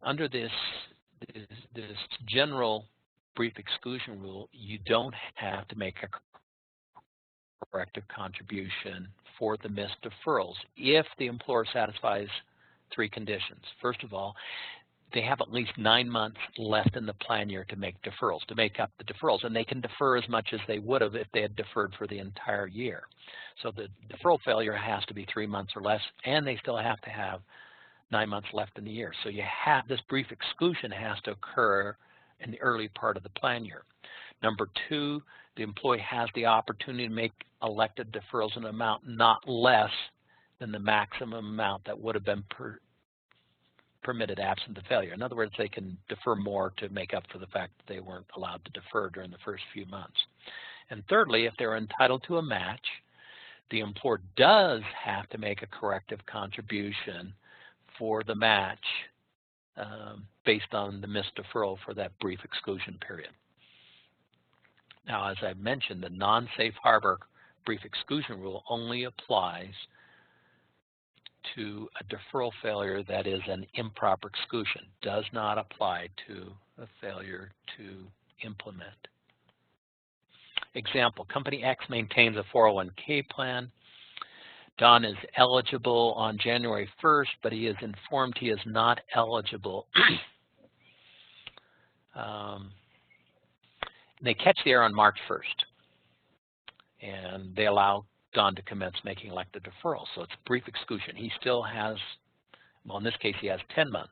Under this general brief exclusion rule, you don't have to make a corrective contribution for the missed deferrals if the employer satisfies three conditions. First of all, they have at least 9 months left in the plan year to make deferrals, to make up the deferrals, and they can defer as much as they would have if they had deferred for the entire year. So the deferral failure has to be 3 months or less, and they still have to have 9 months left in the year. So you have this brief exclusion has to occur in the early part of the plan year. Number two, the employee has the opportunity to make elected deferrals in an amount not less than the maximum amount that would have been permitted absent the failure. In other words, they can defer more to make up for the fact that they weren't allowed to defer during the first few months. And thirdly, if they're entitled to a match, the employer does have to make a corrective contribution for the match based on the missed deferral for that brief exclusion period. Now, as I mentioned, the non-safe harbor brief exclusion rule only applies to a deferral failure that is an improper exclusion, does not apply to a failure to implement. Example, company X maintains a 401k plan. Don is eligible on January 1st, but he is informed he is not eligible. They catch the error on March 1st, and they allow Don to commence making elected deferrals. So it's brief exclusion. He still has, well, in this case, he has 10 months.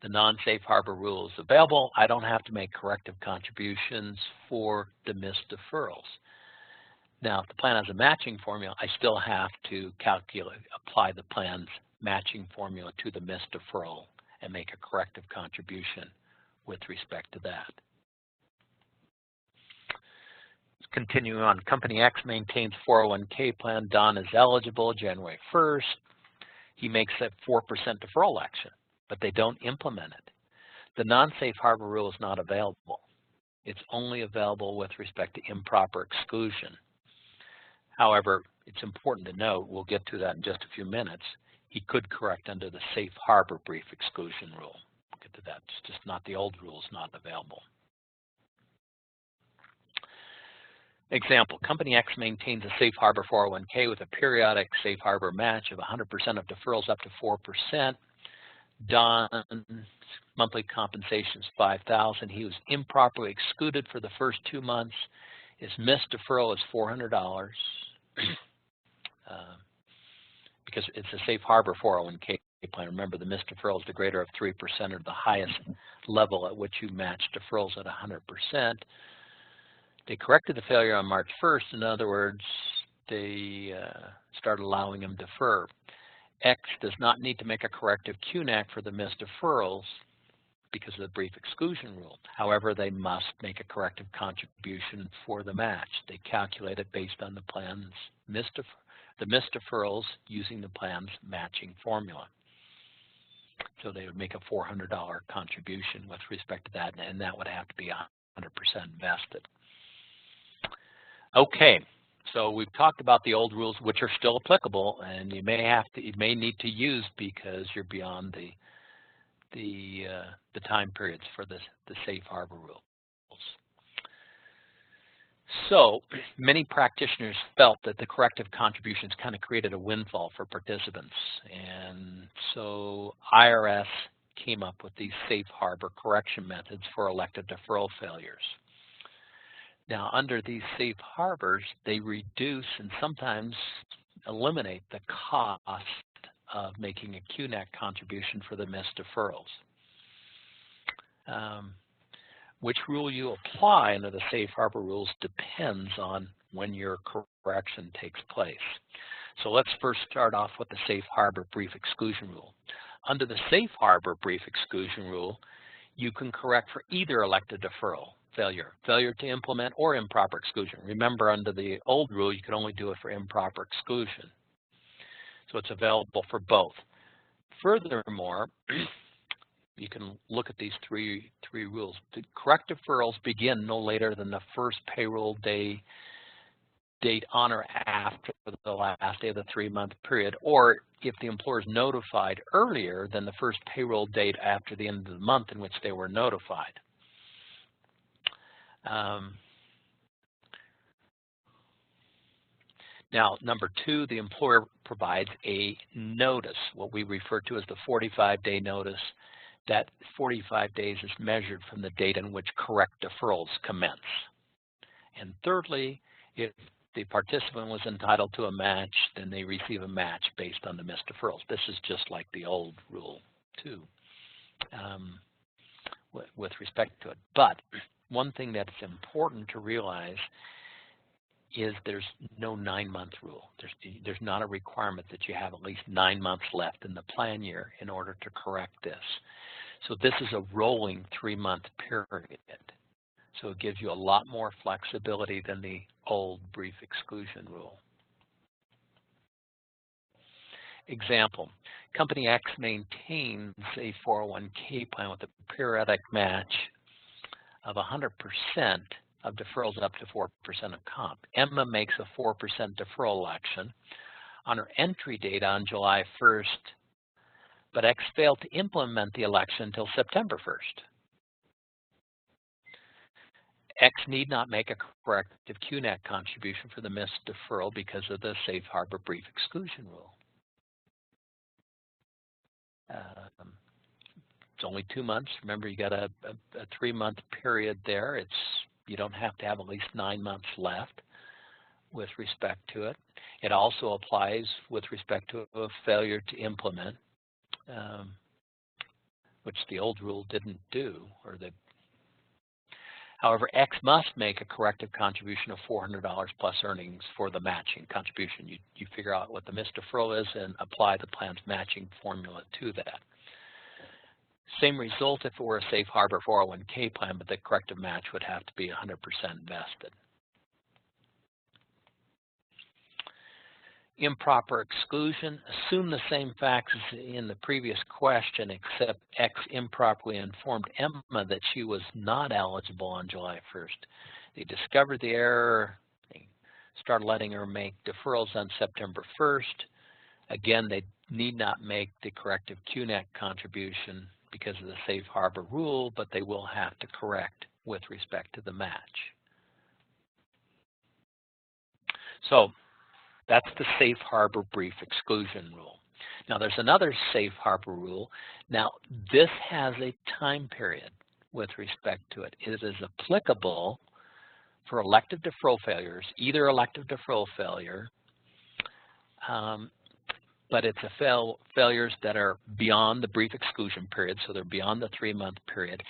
The non-safe harbor rule is available. I don't have to make corrective contributions for the missed deferrals. Now, if the plan has a matching formula, I still have to apply the plan's matching formula to the missed deferral and make a corrective contribution with respect to that. Continuing on, company X maintains 401k plan. Don is eligible January 1st. He makes a 4% deferral election. but they don't implement it. The non-safe harbor rule is not available. It's only available with respect to improper exclusion. However, it's important to note, we'll get to that in just a few minutes, he could correct under the safe harbor brief exclusion rule. We'll get to that. It's just not the old rule is not available. Example, Company X maintains a safe harbor 401k with a periodic safe harbor match of 100% of deferrals up to 4%. Don's monthly compensation is $5,000. He was improperly excluded for the first 2 months. His missed deferral is $400 because it's a safe harbor 401k plan. Remember, the missed deferral is the greater of 3% or the highest level at which you match deferrals at 100%. They corrected the failure on March 1st. In other words, they started allowing him to defer. X does not need to make a corrective QNAC for the missed deferrals because of the brief exclusion rule. However, they must make a corrective contribution for the match. They calculate it based on the plan's missed deferrals using the plan's matching formula. So they would make a $400 contribution with respect to that, and that would have to be 100% vested. Okay, so we've talked about the old rules, which are still applicable, and you may need to use because you're beyond the time periods for the safe harbor rules. So many practitioners felt that the corrective contributions kind of created a windfall for participants, and so IRS came up with these safe harbor correction methods for elective deferral failures. Now, under these safe harbors, they reduce and sometimes eliminate the cost of making a QNAC contribution for the missed deferrals. Which rule you apply under the safe harbor rules depends on when your correction takes place. So let's first start off with the safe harbor brief exclusion rule. Under the safe harbor brief exclusion rule, you can correct for either elected deferral failure to implement, or improper exclusion. Remember, under the old rule, you could only do it for improper exclusion. So it's available for both. Furthermore, you can look at these three rules. The correct deferrals begin no later than the first payroll date on or after the last day of the 3-month period, or if the employer is notified earlier than the first payroll date after the end of the month in which they were notified. Now, number 2, the employer provides a notice, what we refer to as the 45-day notice. That 45 days is measured from the date on which correct deferrals commence. And thirdly, if the participant was entitled to a match, then they receive a match based on the missed deferrals. This is just like the old rule, too, with respect to it. But one thing that's important to realize is there's no 9-month rule. There's not a requirement that you have at least 9 months left in the plan year in order to correct this. So this is a rolling 3-month period. So it gives you a lot more flexibility than the old brief exclusion rule. Example, Company X maintains a 401k plan with a periodic match of 100% of deferrals up to 4% of comp. Emma makes a 4% deferral election on her entry date on July 1st, but X failed to implement the election until September 1st. X need not make a corrective QNAC contribution for the missed deferral because of the safe harbor brief exclusion rule. It's only 2 months. Remember, you got a 3-month period there. You don't have to have at least 9 months left with respect to it. It also applies with respect to a failure to implement, which the old rule didn't do. However, X must make a corrective contribution of $400 plus earnings for the matching contribution. You figure out what the missed deferral is and apply the plan's matching formula to that. Same result if it were a safe harbor 401k plan, but the corrective match would have to be 100% vested. improper exclusion, assume the same facts as in the previous question, except X improperly informed Emma that she was not eligible on July 1st. They discovered the error. They started letting her make deferrals on September 1st. Again, they need not make the corrective QNEC contribution because of the safe harbor rule, but they will have to correct with respect to the match. So that's the safe harbor brief exclusion rule. Now there's another safe harbor rule. Now this has a time period with respect to it. It is applicable for elective deferral failures, either elective deferral failure, but it's a failures that are beyond the brief exclusion period, so they're beyond the 3-month period,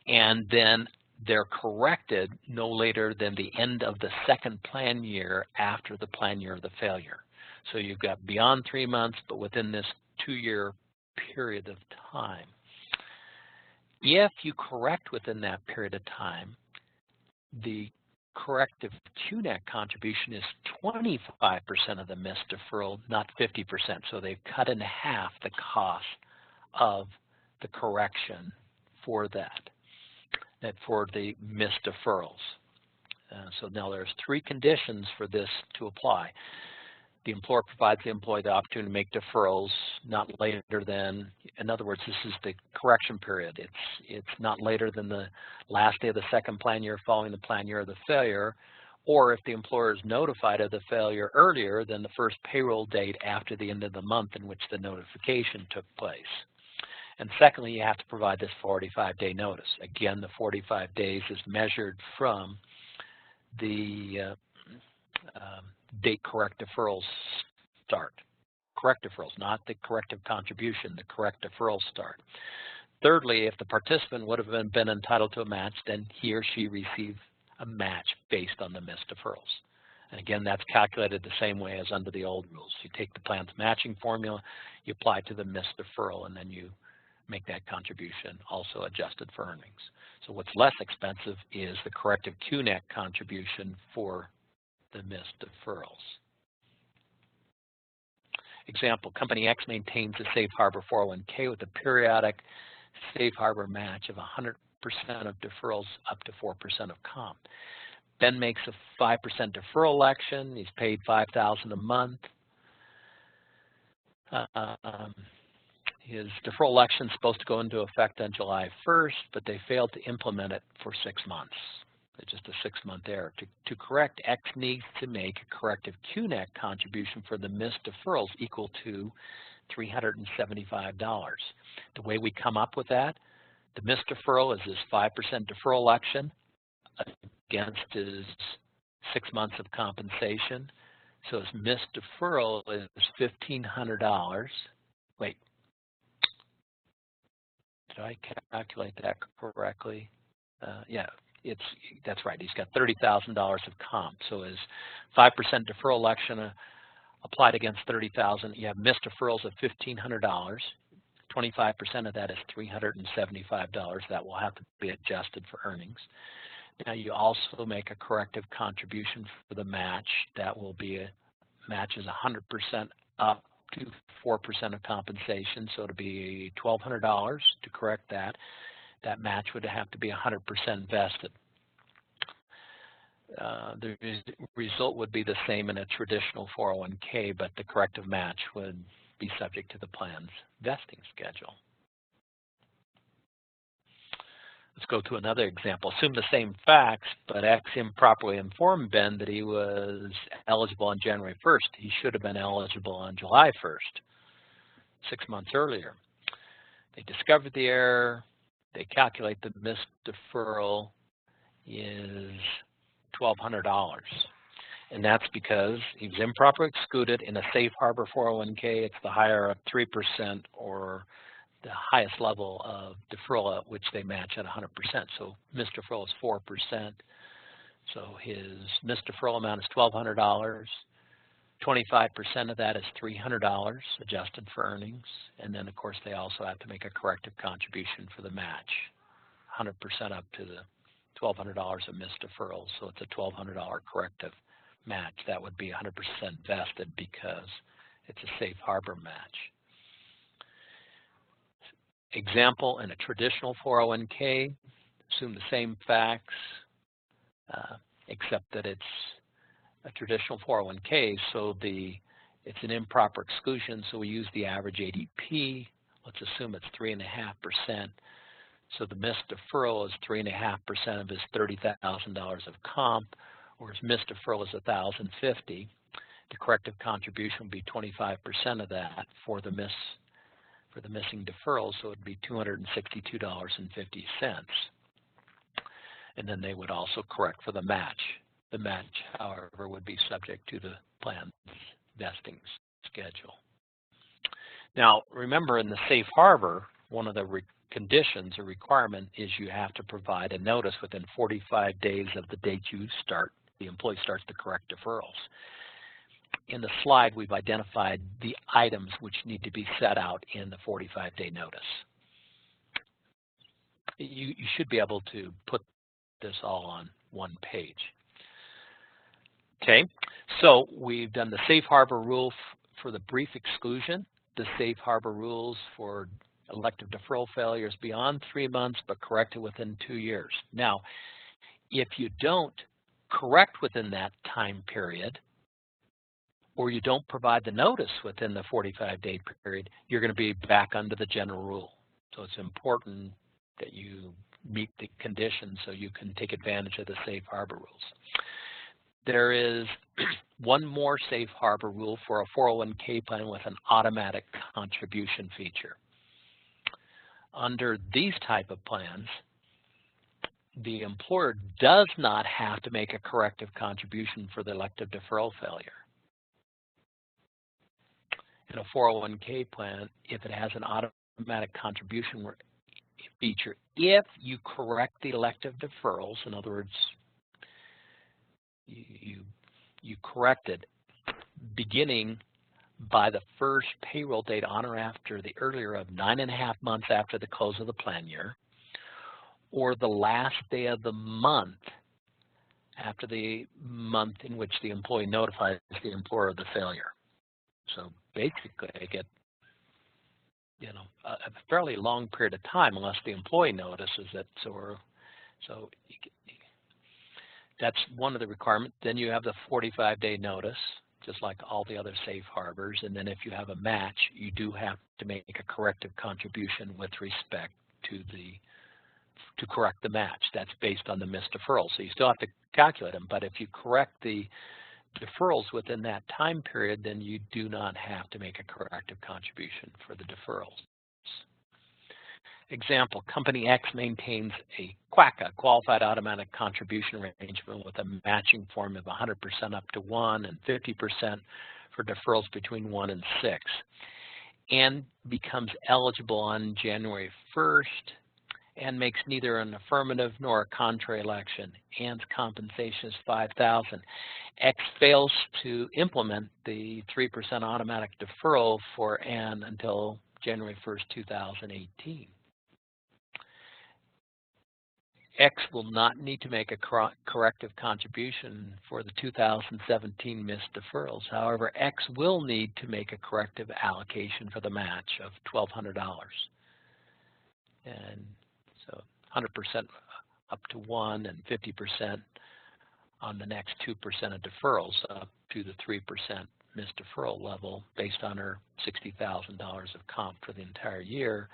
and then they're corrected no later than the end of the second plan year after the plan year of the failure. So you've got beyond 3 months, but within this 2-year period of time. If you correct within that period of time, the corrective QNEC contribution is 25% of the missed deferral, not 50%. So they've cut in half the cost of the correction for that for the missed deferrals. So now there's 3 conditions for this to apply. The employer provides the employee the opportunity to make deferrals not later than, in other words, this is the correction period. It's not later than the last day of the second plan year following the plan year of the failure, or if the employer is notified of the failure earlier than the first payroll date after the end of the month in which the notification took place. And secondly, you have to provide this 45-day notice. Again, the 45 days is measured from the date correct deferrals start. Correct deferrals, not the corrective contribution, the correct deferrals start. Thirdly, if the participant would have been entitled to a match, then he or she received a match based on the missed deferrals. And again, that's calculated the same way as under the old rules. You take the plan's matching formula, you apply it to the missed deferral, and then you make that contribution also adjusted for earnings. So what's less expensive is the corrective QNEC contribution for the missed deferrals. Example, company X maintains a safe harbor 401k with a periodic safe harbor match of 100% of deferrals up to 4% of comp. Ben makes a 5% deferral election. He's paid $5,000 a month. His deferral election is supposed to go into effect on July 1st, but they failed to implement it for 6 months. It's just a 6-month error. To correct, X needs to make a corrective QNEC contribution for the missed deferrals equal to $375. The way we come up with that, the missed deferral is his 5% deferral election against his 6 months of compensation. So his missed deferral is $1,500. Wait. Did I calculate that correctly? Yeah, that's right. He's got $30,000 of comp. So his 5% deferral election applied against $30,000. You have missed deferrals of $1,500. 25% of that is $375. That will have to be adjusted for earnings. Now you also make a corrective contribution for the match. That will be matches 100% up to 4% of compensation, so it'll be $1,200 to correct that. That match would have to be 100% vested. The result would be the same in a traditional 401k, but the corrective match would be subject to the plan's vesting schedule. Let's go to another example. Assume the same facts, but X improperly informed Ben that he was eligible on January 1st. He should have been eligible on July 1st, 6 months earlier. They discovered the error. They calculate the missed deferral is $1,200. And that's because he was improperly excluded in a safe harbor 401k. It's the higher of 3% or the highest level of deferral at which they match at 100%. So missed deferral is 4%. So his missed deferral amount is $1,200. 25% of that is $300 adjusted for earnings. And then, of course, they also have to make a corrective contribution for the match, 100% up to the $1,200 of missed deferrals. So it's a $1,200 corrective match. That would be 100% vested because it's a safe harbor match. Example, in a traditional 401k, assume the same facts, except that it's a traditional 401k, so it's an improper exclusion, so we use the average ADP. Let's assume it's 3.5%. So the missed deferral is 3.5% of his $30,000 of comp, or his missed deferral is $1,050. The corrective contribution would be 25% of that for the missing deferral, so it would be $262.50. And then they would also correct for the match. The match, however, would be subject to the plan's vesting schedule. Now, remember, in the safe harbor, one of the conditions or requirement is you have to provide a notice within 45 days of the date the employee starts to correct deferrals. In the slide, we've identified the items which need to be set out in the 45-day notice. You should be able to put this all on one page. Okay, so we've done the safe harbor rule for the brief exclusion, the safe harbor rules for elective deferral failures beyond 3 months but corrected within 2 years. Now, if you don't correct within that time period, or you don't provide the notice within the 45-day period, you're going to be back under the general rule. So it's important that you meet the conditions so you can take advantage of the safe harbor rules. There is one more safe harbor rule for a 401k plan with an automatic contribution feature. Under these type of plans, the employer does not have to make a corrective contribution for the elective deferral failure. In a 401k plan, if it has an automatic contribution feature, if you correct the elective deferrals, in other words, you correct it beginning by the first payroll date on or after the earlier of 9.5 months after the close of the plan year, or the last day of the month after the month in which the employee notifies the employer of the failure. So basically, they get a fairly long period of time unless the employee notices it. So that's one of the requirements. Then you have the 45-day notice, just like all the other safe harbors. And then if you have a match, you do have to make a corrective contribution with respect to correct the match. That's based on the missed deferral. So you still have to calculate them, but if you correct the deferrals within that time period, then you do not have to make a corrective contribution for the deferrals. Example, Company X maintains a QACA, Qualified Automatic Contribution Arrangement, with a matching formula of 100% up to 1 and 50% for deferrals between 1 and 6, and becomes eligible on January 1st and makes neither an affirmative nor a contrary election. Ann's compensation is $5,000. X fails to implement the 3% automatic deferral for Ann until January 1st, 2018. X will not need to make a corrective contribution for the 2017 missed deferrals. However, X will need to make a corrective allocation for the match of $1,200. And so 100% up to 1 and 50% on the next 2% of deferrals up to the 3% missed deferral level based on her $60,000 of comp for the entire year.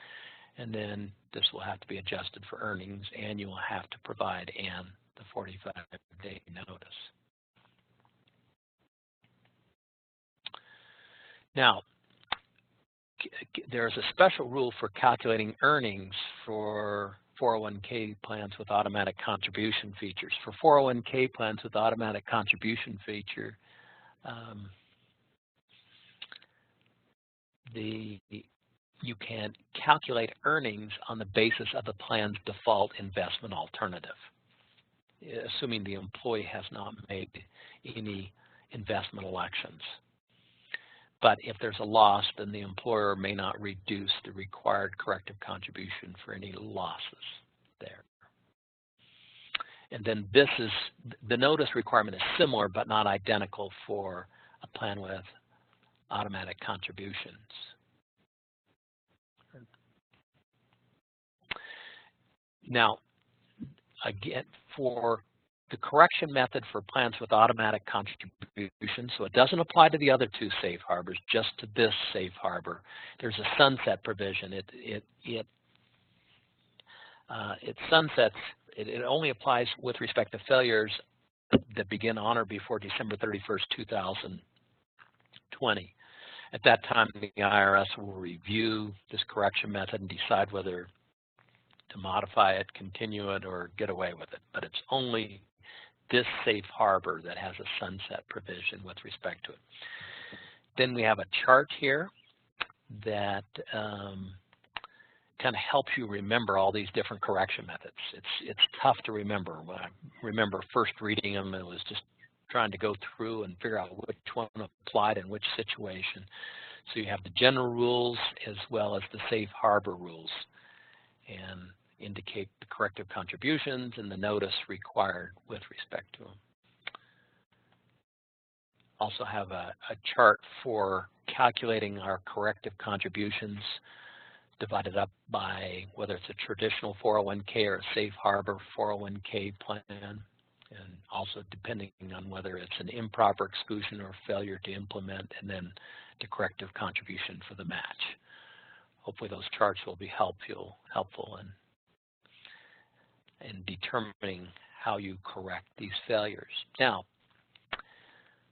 And then this will have to be adjusted for earnings, and you will have to provide Ann the 45-day notice. Now, there's a special rule for calculating earnings for 401k plans with automatic contribution features. For 401k plans with automatic contribution feature, you can calculate earnings on the basis of the plan's default investment alternative, assuming the employee has not made any investment elections. But if there's a loss, then the employer may not reduce the required corrective contribution for any losses there. And then this is, the notice requirement is similar but not identical for a plan with automatic contributions. Now, again, for the correction method for plans with automatic contributions, so it doesn't apply to the other two safe harbors, just to this safe harbor. There's a sunset provision. It sunsets. It only applies with respect to failures that begin on or before December 31st, 2020. At that time, the IRS will review this correction method and decide whether to modify it, continue it, or get away with it. But it's only this safe harbor that has a sunset provision with respect to it. Then we have a chart here that kind of helps you remember all these different correction methods. It's tough to remember. When I remember first reading them, it was just trying to go through and figure out which one applied in which situation. So you have the general rules as well as the safe harbor rules, and indicate the corrective contributions and the notice required with respect to them. Also have a chart for calculating our corrective contributions, divided up by whether it's a traditional 401k or a safe harbor 401k plan, and also depending on whether it's an improper exclusion or failure to implement, and then the corrective contribution for the match. Hopefully those charts will be helpful in determining how you correct these failures. Now,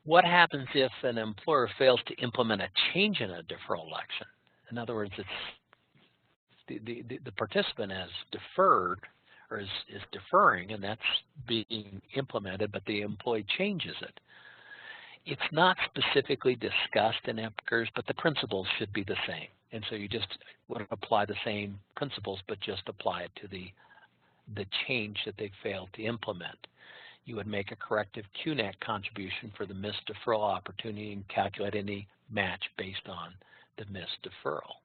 what happens if an employer fails to implement a change in a deferral election? In other words, it's the participant has deferred or is deferring, and that's being implemented, but the employee changes it. It's not specifically discussed in EPCRS, but the principles should be the same. And so you just would apply the same principles, but just apply it to the change that they failed to implement. You would make a corrective QNAC contribution for the missed deferral opportunity and calculate any match based on the missed deferral.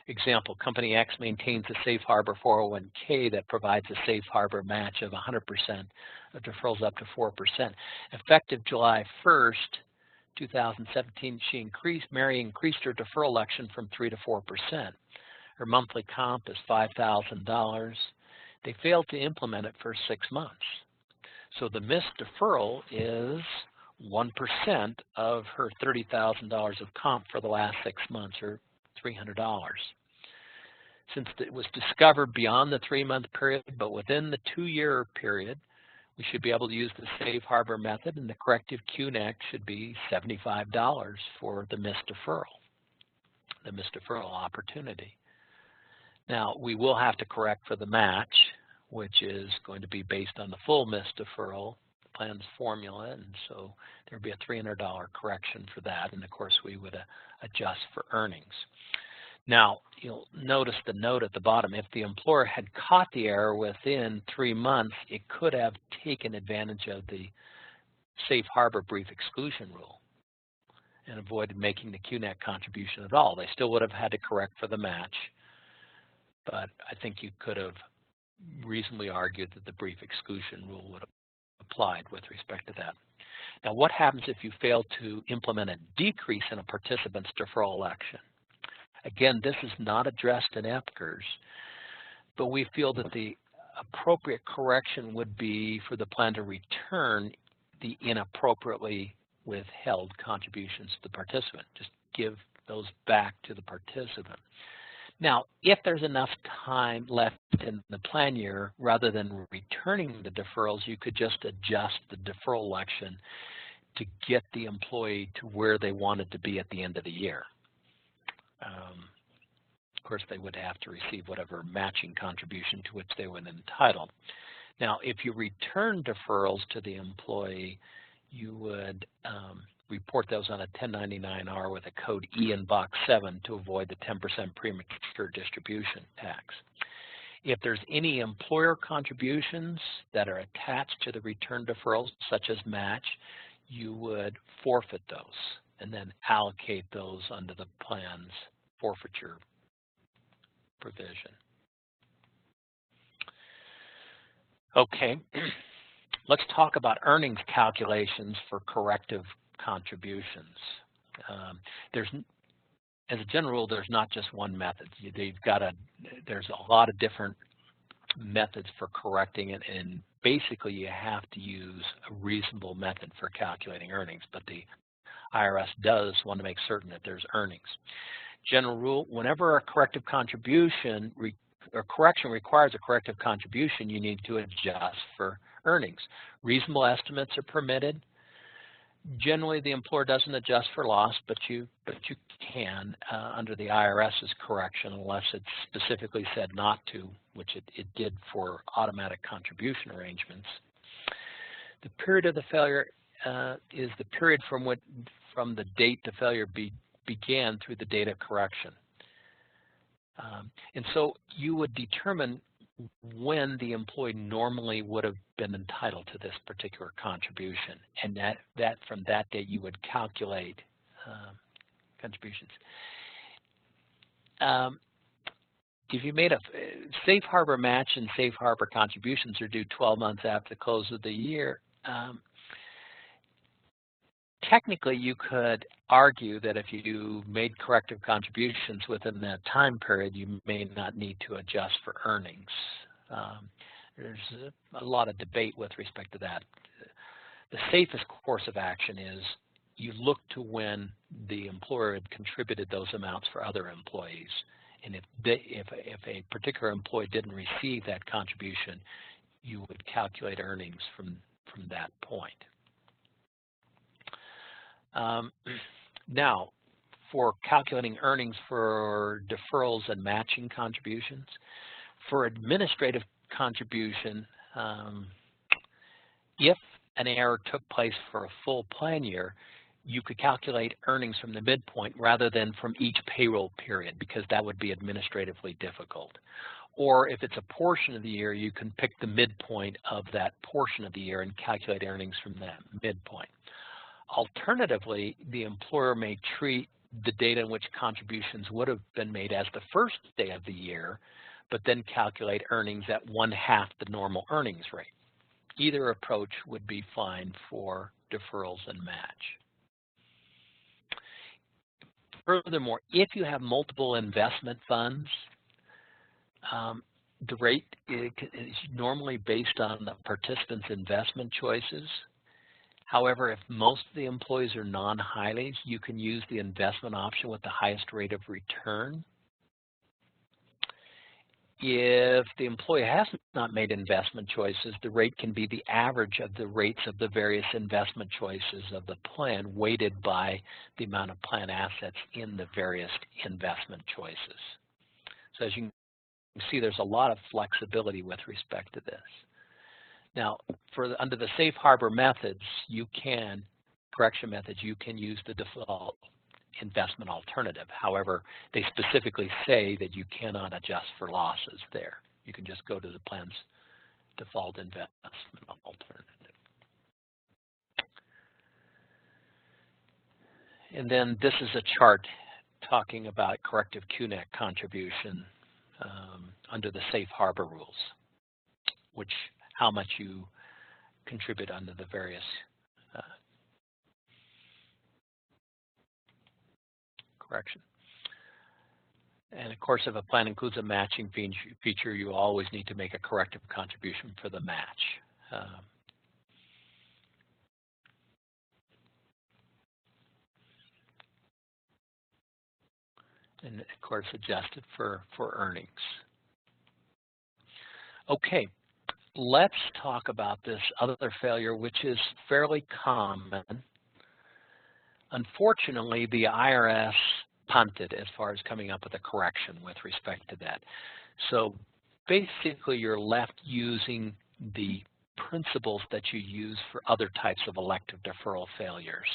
Example, Company X maintains a safe harbor 401k that provides a safe harbor match of 100% of deferrals up to 4%. Effective July 1st, 2017, Mary increased her deferral election from 3 to 4%. Her monthly comp is $5,000. They failed to implement it for 6 months. So the missed deferral is 1% of her $30,000 of comp for the last 6 months, or $300. Since it was discovered beyond the 3-month period, but within the 2-year period, we should be able to use the safe harbor method, and the corrective QNAC should be $75 for the missed deferral opportunity. Now, we will have to correct for the match, which is going to be based on the full missed deferral plan's formula, and so there would be a $300 correction for that, and of course we would adjust for earnings. Now, you'll notice the note at the bottom. If the employer had caught the error within 3 months, it could have taken advantage of the safe harbor brief exclusion rule and avoided making the QNAC contribution at all. They still would have had to correct for the match, but I think you could have reasonably argued that the brief exclusion rule would have applied with respect to that. Now, what happens if you fail to implement a decrease in a participant's deferral election? Again, this is not addressed in EPCRS, but we feel that the appropriate correction would be for the plan to return the inappropriately withheld contributions to the participant. Just give those back to the participant. Now, if there's enough time left in the plan year, rather than returning the deferrals, you could just adjust the deferral election to get the employee to where they wanted to be at the end of the year. Of course, they would have to receive whatever matching contribution to which they were entitled. Now, if you return deferrals to the employee, you would report those on a 1099-R with a code E in box 7 to avoid the 10% premature distribution tax. If there's any employer contributions that are attached to the return deferrals, such as match, you would forfeit those and then allocate those under the plan's forfeiture provision. Okay, let's talk about earnings calculations for corrective contributions. There's, as a general rule, there's not just one method. There's a lot of different methods for correcting it, and basically you have to use a reasonable method for calculating earnings, but the IRS does want to make certain that there's earnings. General rule, whenever a corrective contribution or correction requires a corrective contribution, you need to adjust for earnings. Reasonable estimates are permitted. Generally, the employer doesn't adjust for loss, but you can under the IRS's correction, unless it's specifically said not to, which it did for automatic contribution arrangements. The period of the failure is the period from the date the failure began through the date of correction. And so you would determine when the employee normally would have been entitled to this particular contribution, and that from that date you would calculate contributions. If you made a safe harbor match and safe harbor contributions are due 12 months after the close of the year, technically you could argue that if you made corrective contributions within that time period, you may not need to adjust for earnings. There's a lot of debate with respect to that. The safest course of action is you look to when the employer had contributed those amounts for other employees. And if a particular employee didn't receive that contribution, you would calculate earnings from that point. Now, for calculating earnings for deferrals and matching contributions, for administrative contribution, if an error took place for a full plan year, you could calculate earnings from the midpoint rather than from each payroll period, because that would be administratively difficult. Or if it's a portion of the year, you can pick the midpoint of that portion of the year and calculate earnings from that midpoint. Alternatively, the employer may treat the date in which contributions would have been made as the first day of the year, but then calculate earnings at 1/2 the normal earnings rate. Either approach would be fine for deferrals and match. Furthermore, if you have multiple investment funds, the rate is normally based on the participants' investment choices. However, if most of the employees are non-Hileys, you can use the investment option with the highest rate of return. If the employee has not made investment choices, the rate can be the average of the rates of the various investment choices of the plan, weighted by the amount of plan assets in the various investment choices. So as you can see, there's a lot of flexibility with respect to this. Now, under the safe harbor methods, correction methods, you can use the default investment alternative. However, they specifically say that you cannot adjust for losses there. You can just go to the plan's default investment alternative. And then this is a chart talking about corrective QNEC contribution under the safe harbor rules, how much you contribute under the various correction. And of course, if a plan includes a matching feature, you always need to make a corrective contribution for the match. And of course, adjusted for earnings. Okay. Let's talk about this other failure, which is fairly common. Unfortunately, the IRS punted as far as coming up with a correction with respect to that. So basically, you're left using the principles that you use for other types of elective deferral failures.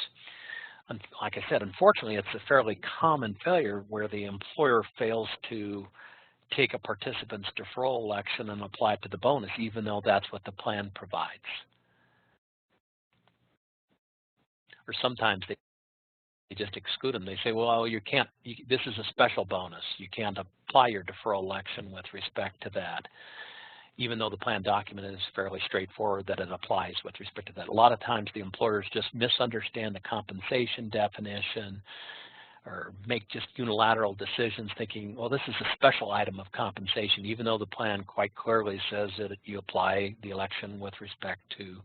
And like I said, unfortunately, it's a fairly common failure where the employer fails to take a participant's deferral election and apply it to the bonus, even though that's what the plan provides. Or sometimes they just exclude them. They say, well, this is a special bonus. You can't apply your deferral election with respect to that. even though the plan document is fairly straightforward that it applies with respect to that. A lot of times the employers just misunderstand the compensation definition or make just unilateral decisions thinking, well, this is a special item of compensation, even though the plan quite clearly says that you apply the election with respect to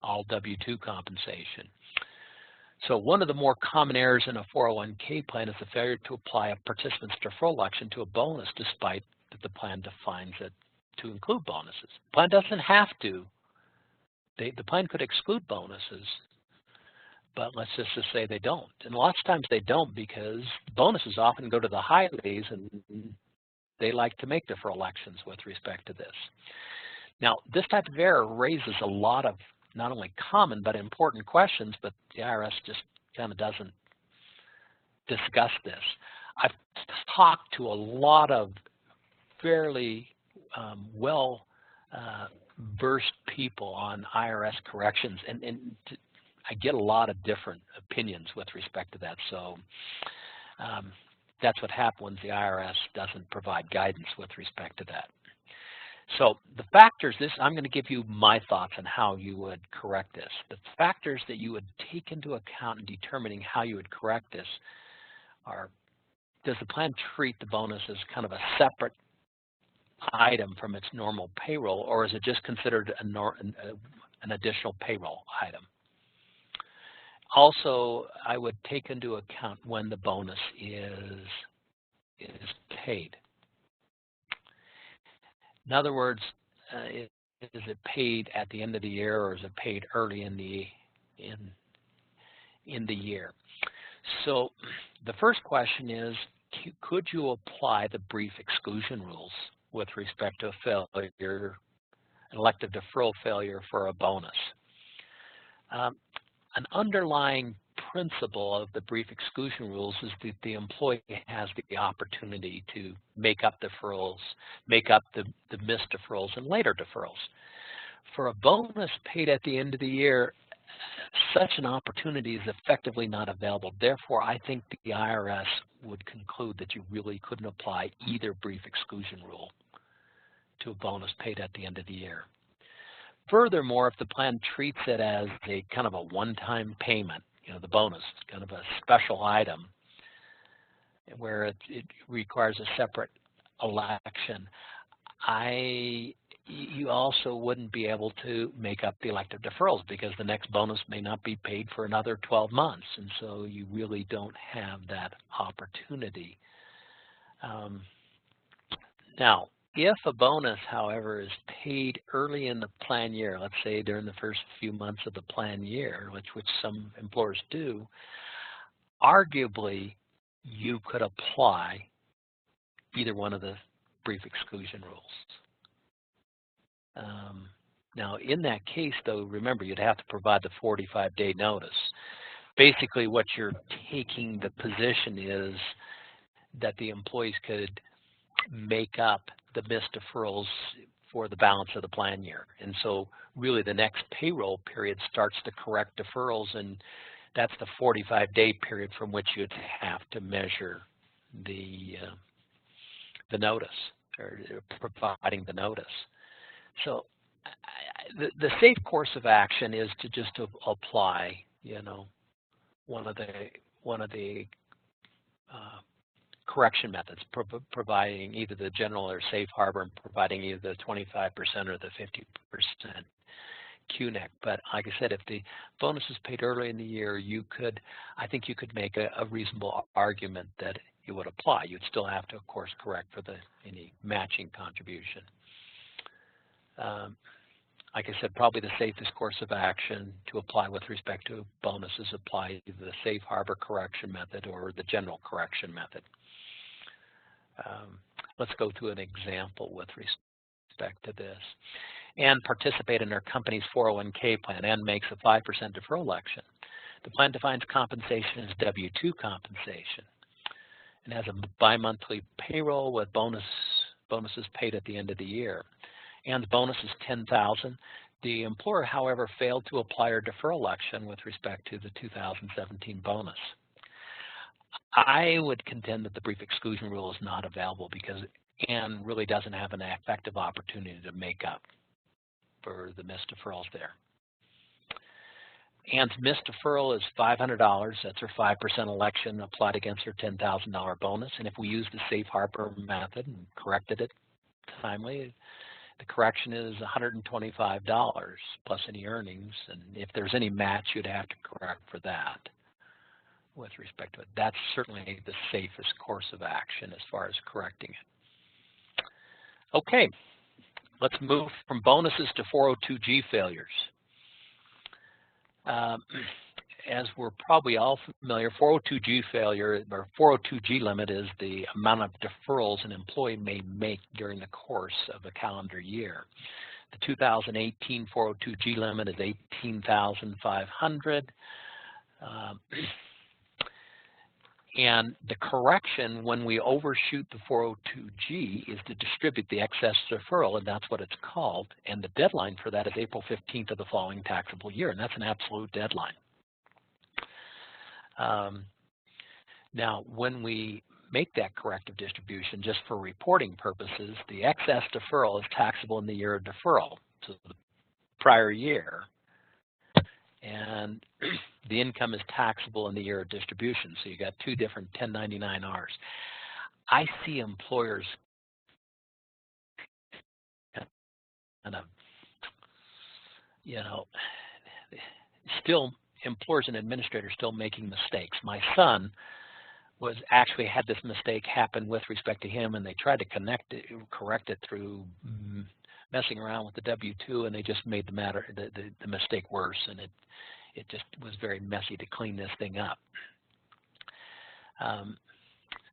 all W-2 compensation. So one of the more common errors in a 401k plan is the failure to apply a participant's deferral election to a bonus despite that the plan defines it to include bonuses. The plan doesn't have to. The plan could exclude bonuses, but let's just say they don't. And lots of times they don't because bonuses often go to the highlies and they like to make deferral elections with respect to this. Now, this type of error raises a lot of not only common but important questions, but the IRS just kind of doesn't discuss this. I've talked to a lot of fairly well-versed people on IRS corrections, and I get a lot of different opinions with respect to that. So that's what happens when the IRS doesn't provide guidance with respect to that. So the factors, I'm going to give you my thoughts on how you would correct this. The factors that you would take into account in determining how you would correct this are, does the plan treat the bonus as kind of a separate item from its normal payroll, or is it just considered an additional payroll item? Also, I would take into account when the bonus is paid. In other words, is it paid at the end of the year, or is it paid early in the year? So the first question is, could you apply the brief exclusion rules with respect to a failure, an elective deferral failure for a bonus? An underlying principle of the brief exclusion rules is that the employee has the opportunity to make up deferrals, make up the missed deferrals and later deferrals. For a bonus paid at the end of the year, such an opportunity is effectively not available. Therefore, I think the IRS would conclude that you really couldn't apply either brief exclusion rule to a bonus paid at the end of the year. Furthermore, if the plan treats it as a kind of a one-time payment, the bonus, kind of a special item, where it requires a separate election, you also wouldn't be able to make up the elective deferrals because the next bonus may not be paid for another 12 months, and so you really don't have that opportunity. Now, if a bonus, however, is paid early in the plan year, let's say during the first few months of the plan year, which some employers do, arguably you could apply either one of the brief exclusion rules. Now, in that case, though, remember, you'd have to provide the 45-day notice. Basically, what you're taking the position is that the employees could make up the missed deferrals for the balance of the plan year. And so really the next payroll period starts to correct deferrals, and that's the 45-day period from which you'd have to measure the notice, or providing the notice. So the safe course of action is to just apply, one of the correction methods, providing either the general or safe harbor, and providing either the 25% or the 50% QNEC. But like I said, if the bonus is paid early in the year, I think you could make a reasonable argument that it would apply. You'd still have to, of course, correct for any matching contribution. Like I said, probably the safest course of action to apply with respect to bonuses apply either the safe harbor correction method or the general correction method. Let's go through an example with respect to this. Ann participated in her company's 401k plan. Ann makes a 5% deferral election. The plan defines compensation as W-2 compensation and has a bi-monthly payroll with bonuses paid at the end of the year. Ann's bonus is $10,000. The employer, however, failed to apply her deferral election with respect to the 2017 bonus. I would contend that the brief exclusion rule is not available because and really doesn't have an effective opportunity to make up for the missed deferrals there. Ann's missed deferral is $500. That's her 5% election applied against her $10,000 bonus. And if we use the safe harbor method and corrected it timely, the correction is $125 plus any earnings. And if there's any match, you'd have to correct for that with respect to it. That's certainly the safest course of action as far as correcting it. Okay, let's move from bonuses to 402G failures. As we're probably all familiar, 402G failure, or 402G limit is the amount of deferrals an employee may make during the course of a calendar year. The 2018 402G limit is $18,500. And the correction when we overshoot the 402G is to distribute the excess deferral, and that's what it's called. And the deadline for that is April 15th of the following taxable year, and that's an absolute deadline. Now, when we make that corrective distribution, just for reporting purposes, the excess deferral is taxable in the year of deferral, so the prior year. And the income is taxable in the year of distribution. So you got two different 1099-Rs. I see employers kind of, still employers and administrators still making mistakes. My son was actually had this mistake happen with respect to him, and they tried to correct it through messing around with the W-2, and they just made the mistake worse, and it just was very messy to clean this thing up.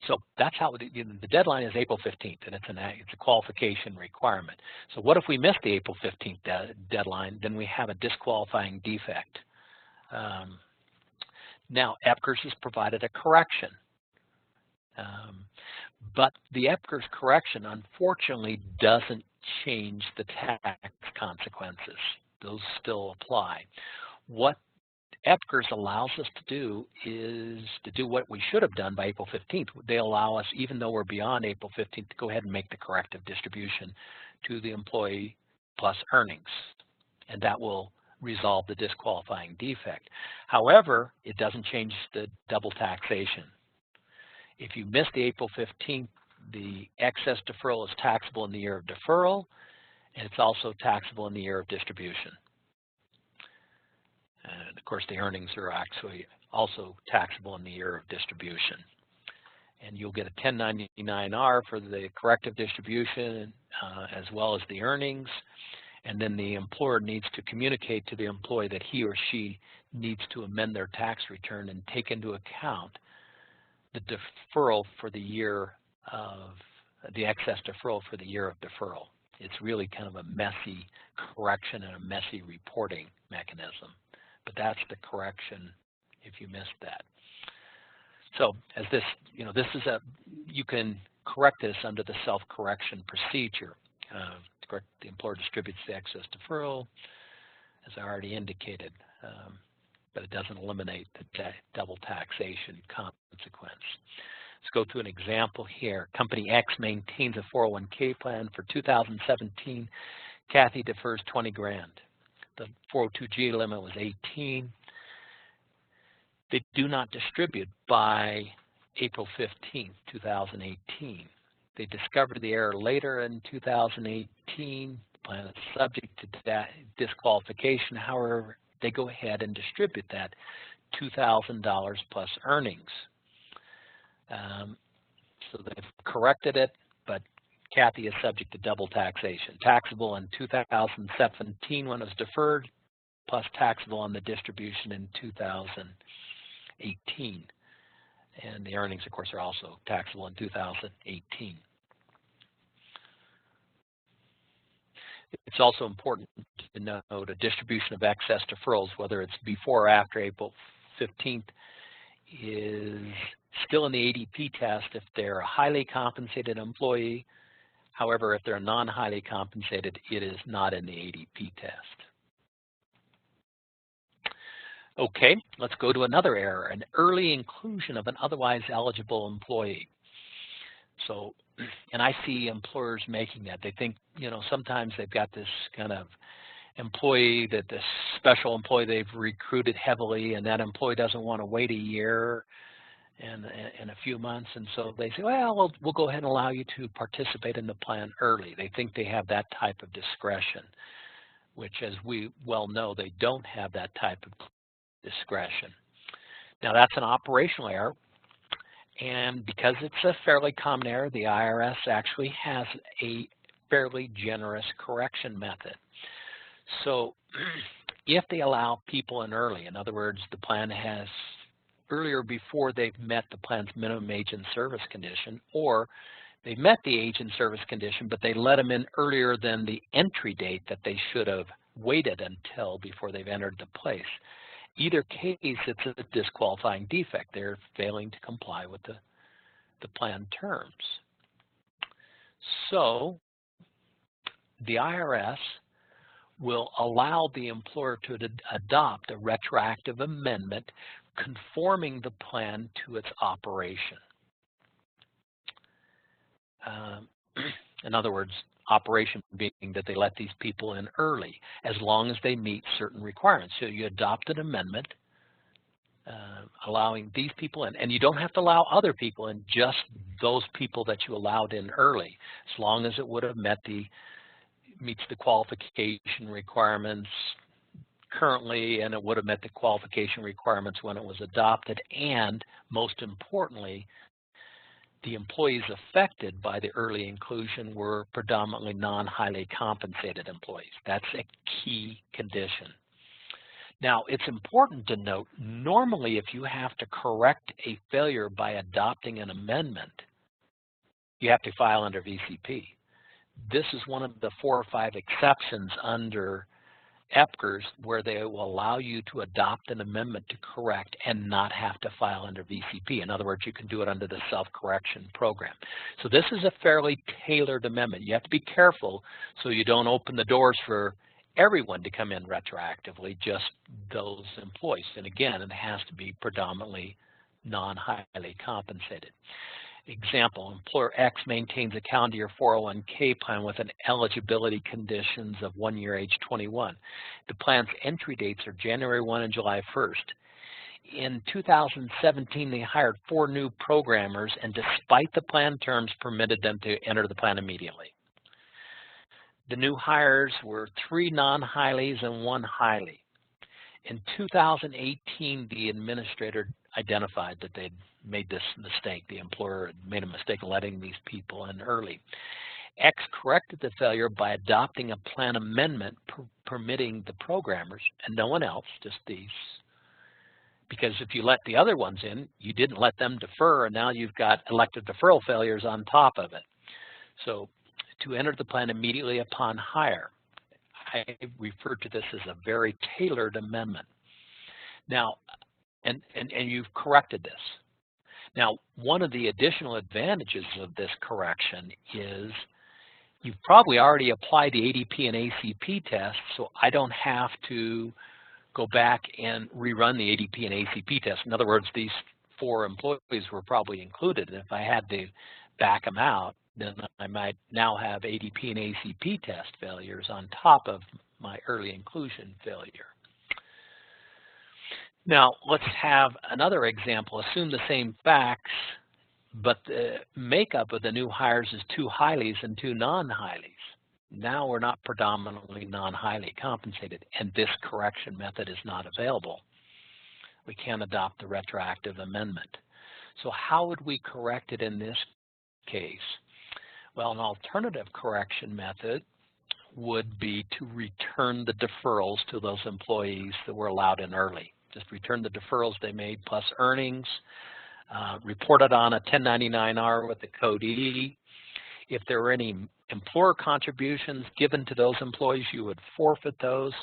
So that's how the deadline is April 15th, and it's a qualification requirement. So what if we miss the April 15th deadline? Then we have a disqualifying defect. Now, EPCRS has provided a correction. But the EPCRS correction, unfortunately, doesn't change the tax consequences. Those still apply. What EPCRS allows us to do is to do what we should have done by April 15th. They allow us, even though we're beyond April 15th, to go ahead and make the corrective distribution to the employee plus earnings. And that will resolve the disqualifying defect. However, it doesn't change the double taxation. If you miss the April 15th, the excess deferral is taxable in the year of deferral, and it's also taxable in the year of distribution. And of course, the earnings are actually also taxable in the year of distribution. And you'll get a 1099-R for the corrective distribution as well as the earnings. And then the employer needs to communicate to the employee that he or she needs to amend their tax return and take into account the deferral for the year of the excess deferral for the year of deferral. It's really kind of a messy correction and a messy reporting mechanism. But that's the correction if you missed that. So as this, you can correct this under the self-correction procedure. The employer distributes the excess deferral, as I already indicated, but it doesn't eliminate the double taxation consequence. Let's go through an example here. Company X maintains a 401k plan for 2017. Kathy defers 20 grand. The 402G limit was 18. They do not distribute by April 15th, 2018. They discovered the error later in 2018. The plan is subject to disqualification. However, they go ahead and distribute that $2,000 plus earnings. So they've corrected it, but Kathy is subject to double taxation. Taxable in 2017 when it was deferred, plus taxable on the distribution in 2018. And the earnings, of course, are also taxable in 2018. It's also important to note a distribution of excess deferrals, whether it's before or after April 15th, is still in the ADP test if they're a highly compensated employee. However, if they're non-highly compensated, it is not in the ADP test. Okay, let's go to another error, an early inclusion of an otherwise eligible employee. So and I see employers making that. They think, sometimes they've got this kind of employee, that this special employee they've recruited heavily, and that employee doesn't want to wait a year and a few months, and so they say, well, we'll go ahead and allow you to participate in the plan early. They think they have that type of discretion, which, as we well know, they don't have that type of discretion. Now, that's an operational error, and because it's a fairly common error, the IRS actually has a fairly generous correction method. So if they allow people in early, in other words, the plan has earlier before they've met the plan's minimum age and service condition, or they've met the age and service condition, but they let them in earlier than the entry date that they should have waited until before they've entered the place. Either case, it's a disqualifying defect. They're failing to comply with the plan terms. So the IRS will allow the employer to adopt a retroactive amendment conforming the plan to its operation. In other words, operation being that they let these people in early, as long as they meet certain requirements. So you adopt an amendment allowing these people in, and you don't have to allow other people in, just those people that you allowed in early, as long as it would have meets the qualification requirements currently, and it would have met the qualification requirements when it was adopted, and most importantly, the employees affected by the early inclusion were predominantly non-highly compensated employees. That's a key condition. Now, it's important to note, normally if you have to correct a failure by adopting an amendment, you have to file under VCP. This is one of the 4 or 5 exceptions under EPCRS where they will allow you to adopt an amendment to correct and not have to file under VCP. In other words, you can do it under the self-correction program. So this is a fairly tailored amendment. You have to be careful so you don't open the doors for everyone to come in retroactively, just those employees. And again, it has to be predominantly non-highly compensated. Example, employer X maintains a calendar year 401k plan with an eligibility conditions of 1 year age 21. The plan's entry dates are January 1 and July 1st. In 2017, they hired 4 new programmers, and despite the plan terms, permitted them to enter the plan immediately. The new hires were 3 non-highlies and 1 highly. In 2018, the administrator identified that they'd made this mistake. The employer had made a mistake letting these people in early. X corrected the failure by adopting a plan amendment permitting the programmers and no one else, just these. Because if you let the other ones in, you didn't let them defer, and now you've got elective deferral failures on top of it. So to enter the plan immediately upon hire, I refer to this as a very tailored amendment. Now, and you've corrected this. Now, one of the additional advantages of this correction is you've probably already applied the ADP and ACP test, so I don't have to go back and rerun the ADP and ACP test. In other words, these 4 employees were probably included, and if I had to back them out, then I might now have ADP and ACP test failures on top of my early inclusion failure. Now, let's have another example. Assume the same facts, but the makeup of the new hires is 2 highlies and 2 non-highlies. Now we're not predominantly non-highly compensated, and this correction method is not available. We can't adopt the retroactive amendment. So how would we correct it in this case? Well, an alternative correction method would be to return the deferrals to those employees that were allowed in early. Just return the deferrals they made plus earnings, report it on a 1099-R with the code E. If there were any employer contributions given to those employees, you would forfeit those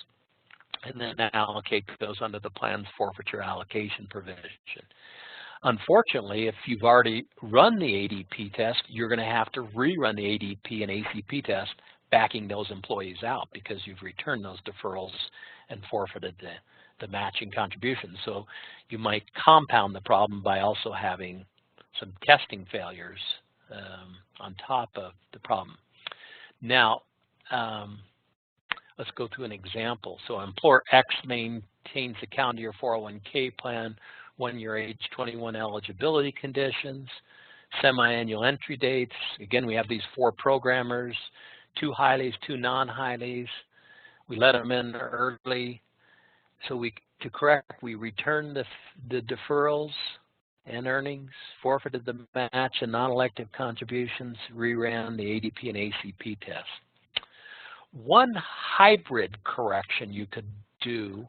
and then allocate those under the plan's forfeiture allocation provision. Unfortunately, if you've already run the ADP test, you're going to have to rerun the ADP and ACP test, backing those employees out because you've returned those deferrals and forfeited the matching contributions. So you might compound the problem by also having some testing failures on top of the problem. Now, let's go through an example. So employer X maintains the calendar year 401k plan, 1-year age 21 eligibility conditions, semi-annual entry dates. Again, we have these 4 programmers, 2 Hileys, 2 non-Hileys. We let them in early. So to correct, we returned the deferrals and earnings, forfeited the match and non-elective contributions, reran the ADP and ACP test. One hybrid correction you could do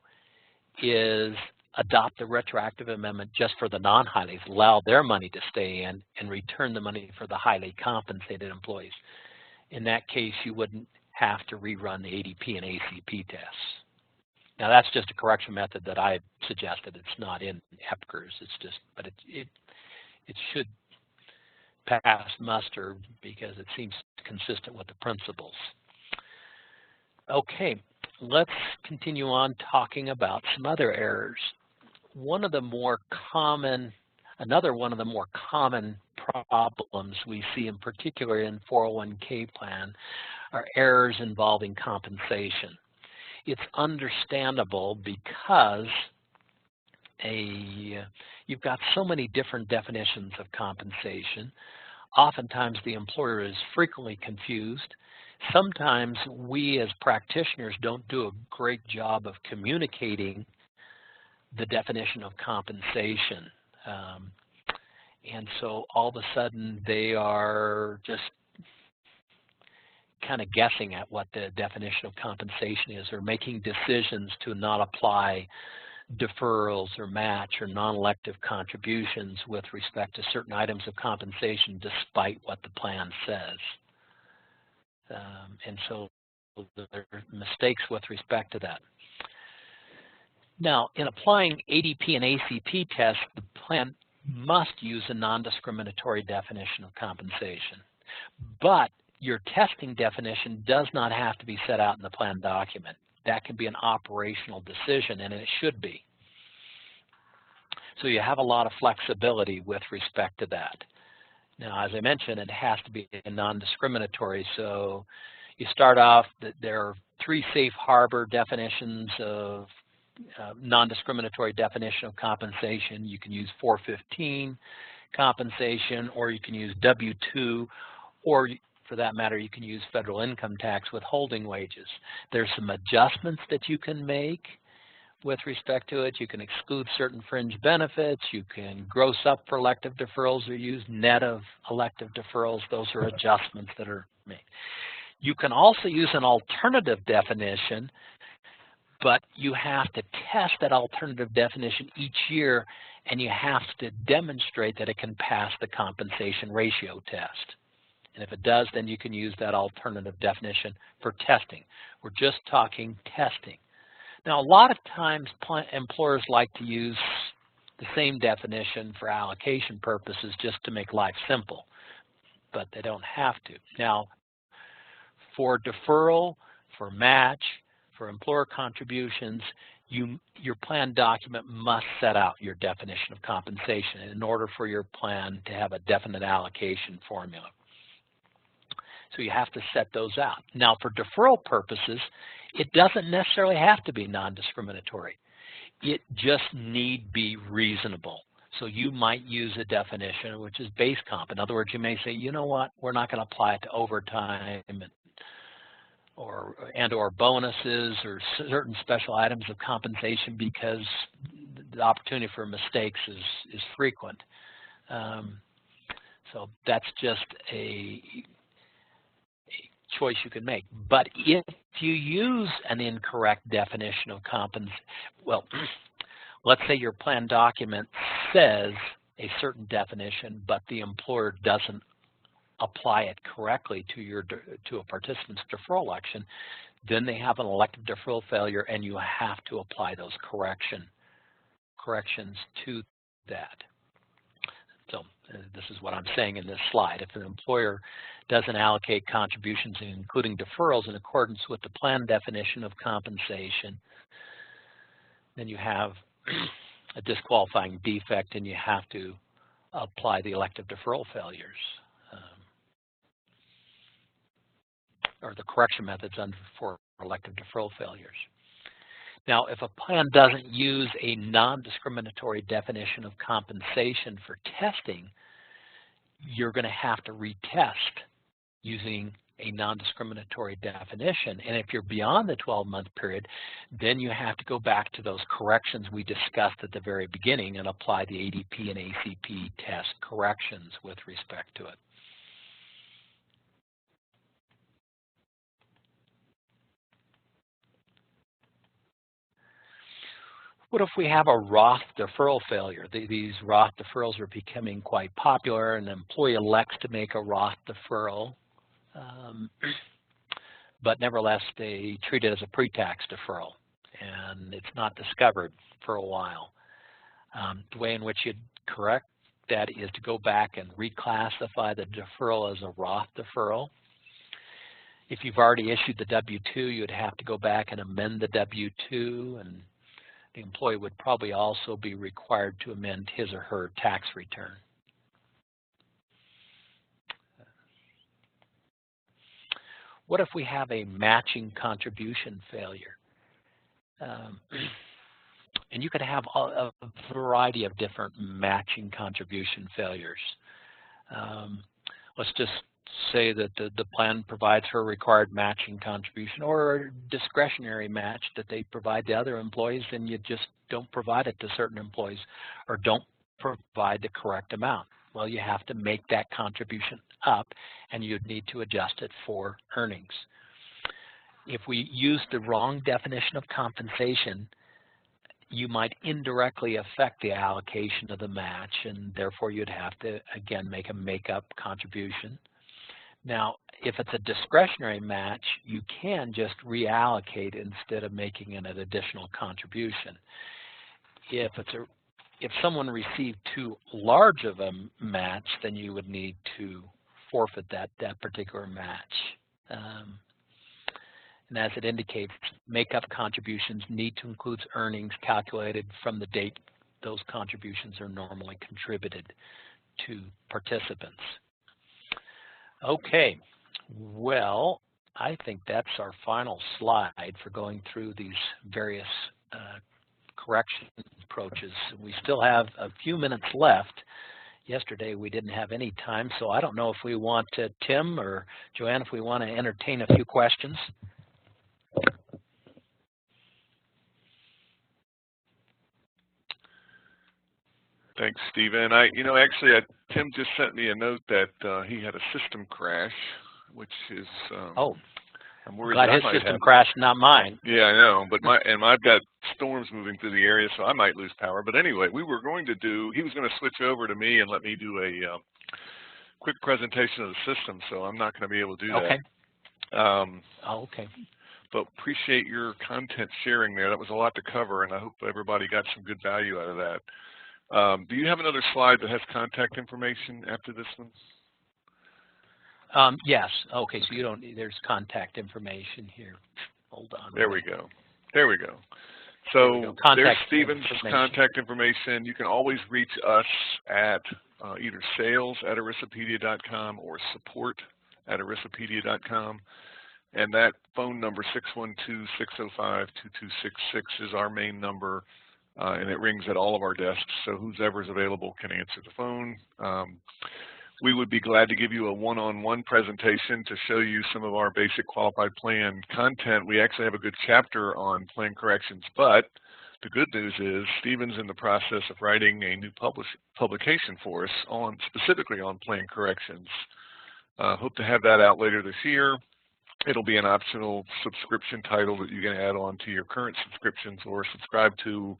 is adopt the retroactive amendment just for the non-Hileys, allow their money to stay in, and return the money for the highly compensated employees. In that case, you wouldn't have to rerun the ADP and ACP tests. Now, that's just a correction method that I suggested. It's not in EPCRS. It's just, but it should pass muster because it seems consistent with the principles. Okay, let's continue on talking about some other errors. Another one of the more common problems we see, in particular in 401k plan, are errors involving compensation. It's understandable because you've got so many different definitions of compensation. Oftentimes the employer is frequently confused. Sometimes we as practitioners don't do a great job of communicating the definition of compensation. And so all of a sudden they are just kind of guessing at what the definition of compensation is, or making decisions to not apply deferrals or match or non-elective contributions with respect to certain items of compensation despite what the plan says. And so there are mistakes with respect to that. Now, in applying ADP and ACP tests, the plan must use a non-discriminatory definition of compensation. But your testing definition does not have to be set out in the plan document. That can be an operational decision, and it should be. So you have a lot of flexibility with respect to that. Now, as I mentioned, it has to be non-discriminatory. So you start off that there are 3 safe harbor definitions of non-discriminatory definition of compensation. You can use 415 compensation, or you can use W-2, or for that matter, you can use federal income tax withholding wages. There's some adjustments that you can make with respect to it. You can exclude certain fringe benefits. You can gross up for elective deferrals or use net of elective deferrals. Those are adjustments that are made. You can also use an alternative definition, but you have to test that alternative definition each year, and you have to demonstrate that it can pass the compensation ratio test. And if it does, then you can use that alternative definition for testing. We're just talking testing. Now, a lot of times employers like to use the same definition for allocation purposes just to make life simple, but they don't have to. Now, for deferral, for match, for employer contributions, your plan document must set out your definition of compensation in order for your plan to have a definite allocation formula. So you have to set those out. Now, for deferral purposes, it doesn't necessarily have to be non-discriminatory. It just need be reasonable. So you might use a definition which is base comp. In other words, you may say, you know what, we're not going to apply it to overtime or bonuses or certain special items of compensation because the opportunity for mistakes is frequent. So that's just a choice you can make. But if you use an incorrect definition of compensation, well, let's say your plan document says a certain definition, but the employer doesn't apply it correctly to a participant's deferral election, then they have an elective deferral failure, and you have to apply those corrections to that. So this is what I'm saying in this slide. If an employer doesn't allocate contributions, including deferrals, in accordance with the plan definition of compensation, then you have a disqualifying defect, and you have to apply the elective deferral failures. or the correction methods for elective deferral failures. Now, if a plan doesn't use a non-discriminatory definition of compensation for testing, you're going to have to retest using a non-discriminatory definition. And if you're beyond the 12-month period, then you have to go back to those corrections we discussed at the very beginning and apply the ADP and ACP test corrections with respect to it. What if we have a Roth deferral failure? These Roth deferrals are becoming quite popular, and an employee elects to make a Roth deferral, but nevertheless they treat it as a pre-tax deferral, and it's not discovered for a while. The way in which you'd correct that is to go back and reclassify the deferral as a Roth deferral. If you've already issued the W-2, you'd have to go back and amend the W-2, and the employee would probably also be required to amend his or her tax return. What if we have a matching contribution failure? And you could have a variety of different matching contribution failures. Let's just say that the plan provides her required matching contribution or a discretionary match that they provide to other employees, and you just don't provide it to certain employees or don't provide the correct amount. Well, you have to make that contribution up, and you'd need to adjust it for earnings. If we use the wrong definition of compensation, you might indirectly affect the allocation of the match, and therefore you'd have to, again, make a make-up contribution. Now, if it's a discretionary match, you can just reallocate instead of making it an additional contribution. If someone received too large of a match, then you would need to forfeit that particular match. And as it indicates, make-up contributions need to include earnings calculated from the date those contributions are normally contributed to participants. Okay, well, I think that's our final slide for going through these various correction approaches. We still have a few minutes left. Yesterday we didn't have any time, so I don't know if we want to, Tim or Joanne, if we want to entertain a few questions. Thanks, Stephen. Actually, Tim just sent me a note that he had a system crash, which is I'm worried glad that his I might system have crashed, not mine. Yeah, I know, but I've got storms moving through the area, so I might lose power. But anyway, he was going to switch over to me and let me do a quick presentation of the system, so I'm not going to be able to do that. Okay. But appreciate your content sharing there. That was a lot to cover, and I hope everybody got some good value out of that. Do you have another slide that has contact information after this one? Yes. Okay. So there's contact information here. Hold on. There we go. There we go. So there's Stephen's contact information. You can always reach us at either sales@erisapedia.com or support@erisapedia.com. And that phone number, 612-605-2266, is our main number. And it rings at all of our desks, so whoever's available can answer the phone. We would be glad to give you a one-on-one presentation to show you some of our basic qualified plan content. We actually have a good chapter on plan corrections, but the good news is Stephen's in the process of writing a new publication for us specifically on plan corrections. Hope to have that out later this year. It'll be an optional subscription title that you can add on to your current subscriptions or subscribe to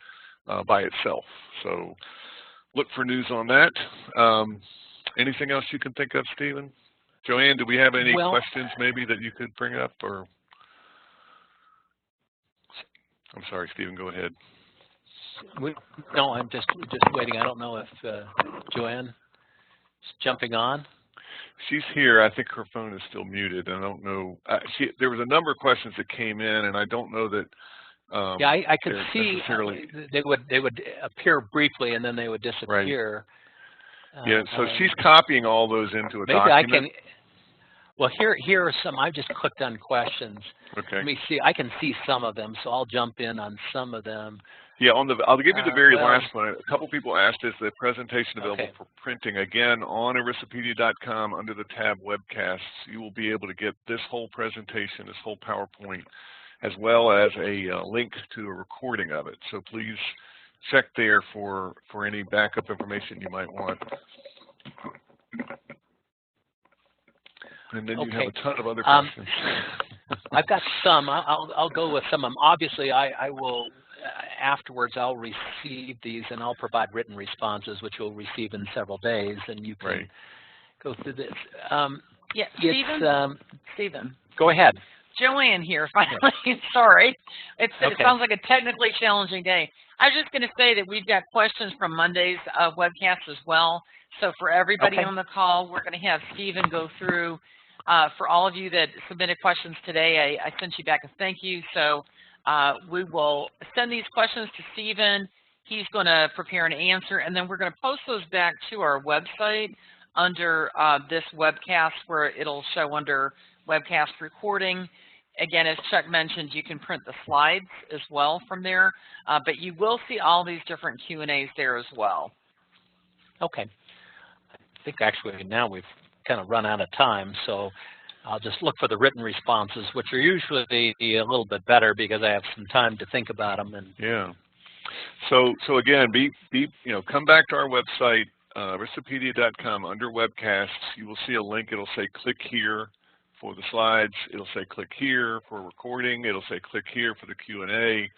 by itself. So look for news on that. Anything else you can think of, Stephen? Joanne, do we have any questions maybe that you could bring up? Or I'm sorry, Stephen, go ahead. No, I'm just waiting. I don't know if Joanne is jumping on. She's here. I think her phone is still muted. I don't know. There was a number of questions that came in, and I don't know that. Yeah, I could see they would appear briefly, and then they would disappear. Right. Yeah. So she's copying all those into a document. Well, here are some. I just clicked on questions. Okay. Let me see. I can see some of them, so I'll jump in on some of them. Yeah, I'll give you the very Well, last one. A couple people asked, is the presentation available okay. for printing? Again, on ERISApedia.com under the tab webcasts, you will be able to get this whole presentation, this whole PowerPoint, as well as a link to a recording of it. So please check there for any backup information you might want. And then you have a ton of other questions. I've got some. I'll go with some of them. Obviously, I will. Afterwards, I'll receive these and I'll provide written responses, which you'll receive in several days, and you can go through this. Yeah, Stephen. Go ahead. Joanne here, finally. Sorry. It sounds like a technically challenging day. I was just going to say that we've got questions from Monday's webcast as well. So for everybody on the call, we're going to have Stephen go through. For all of you that submitted questions today, I sent you back a thank you. So we will send these questions to Stephen. He's going to prepare an answer, and then we're going to post those back to our website under this webcast, where it'll show under webcast recording. Again, as Chuck mentioned, you can print the slides as well from there, but you will see all these different Q&As there as well. Okay. I think actually now we've kind of run out of time, so I'll just look for the written responses, which are usually a little bit better because I have some time to think about them. And yeah. So again, come back to our website, ERISApedia.com under webcasts. You will see a link. It'll say click here for the slides. It'll say click here for recording. It'll say click here for the Q&A.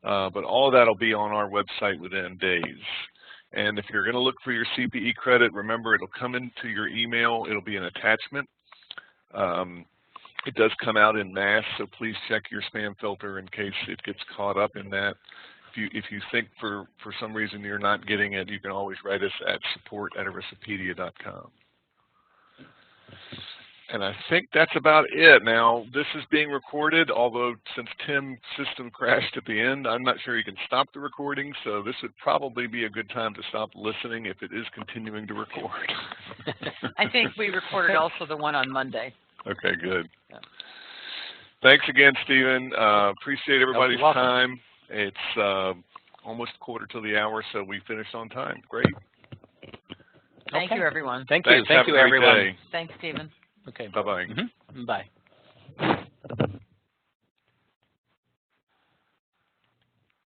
But all of that will be on our website within days. And if you're going to look for your CPE credit, remember it'll come into your email. It'll be an attachment. It does come out in mass, so please check your spam filter in case it gets caught up in that. If you think for some reason you're not getting it, you can always write us at support@ERISApedia.com. And I think that's about it. Now, this is being recorded, although since Tim's system crashed at the end, I'm not sure you can stop the recording, so this would probably be a good time to stop listening if it is continuing to record. I think we recorded also the one on Monday. Okay, good. Yeah. Thanks again, Stephen. Appreciate everybody's time. It's almost quarter to the hour, so we finished on time. Great. Thank you, everyone. Thank you. Thank you, everyone. Thanks, Stephen. Okay. Bye-bye. Bye.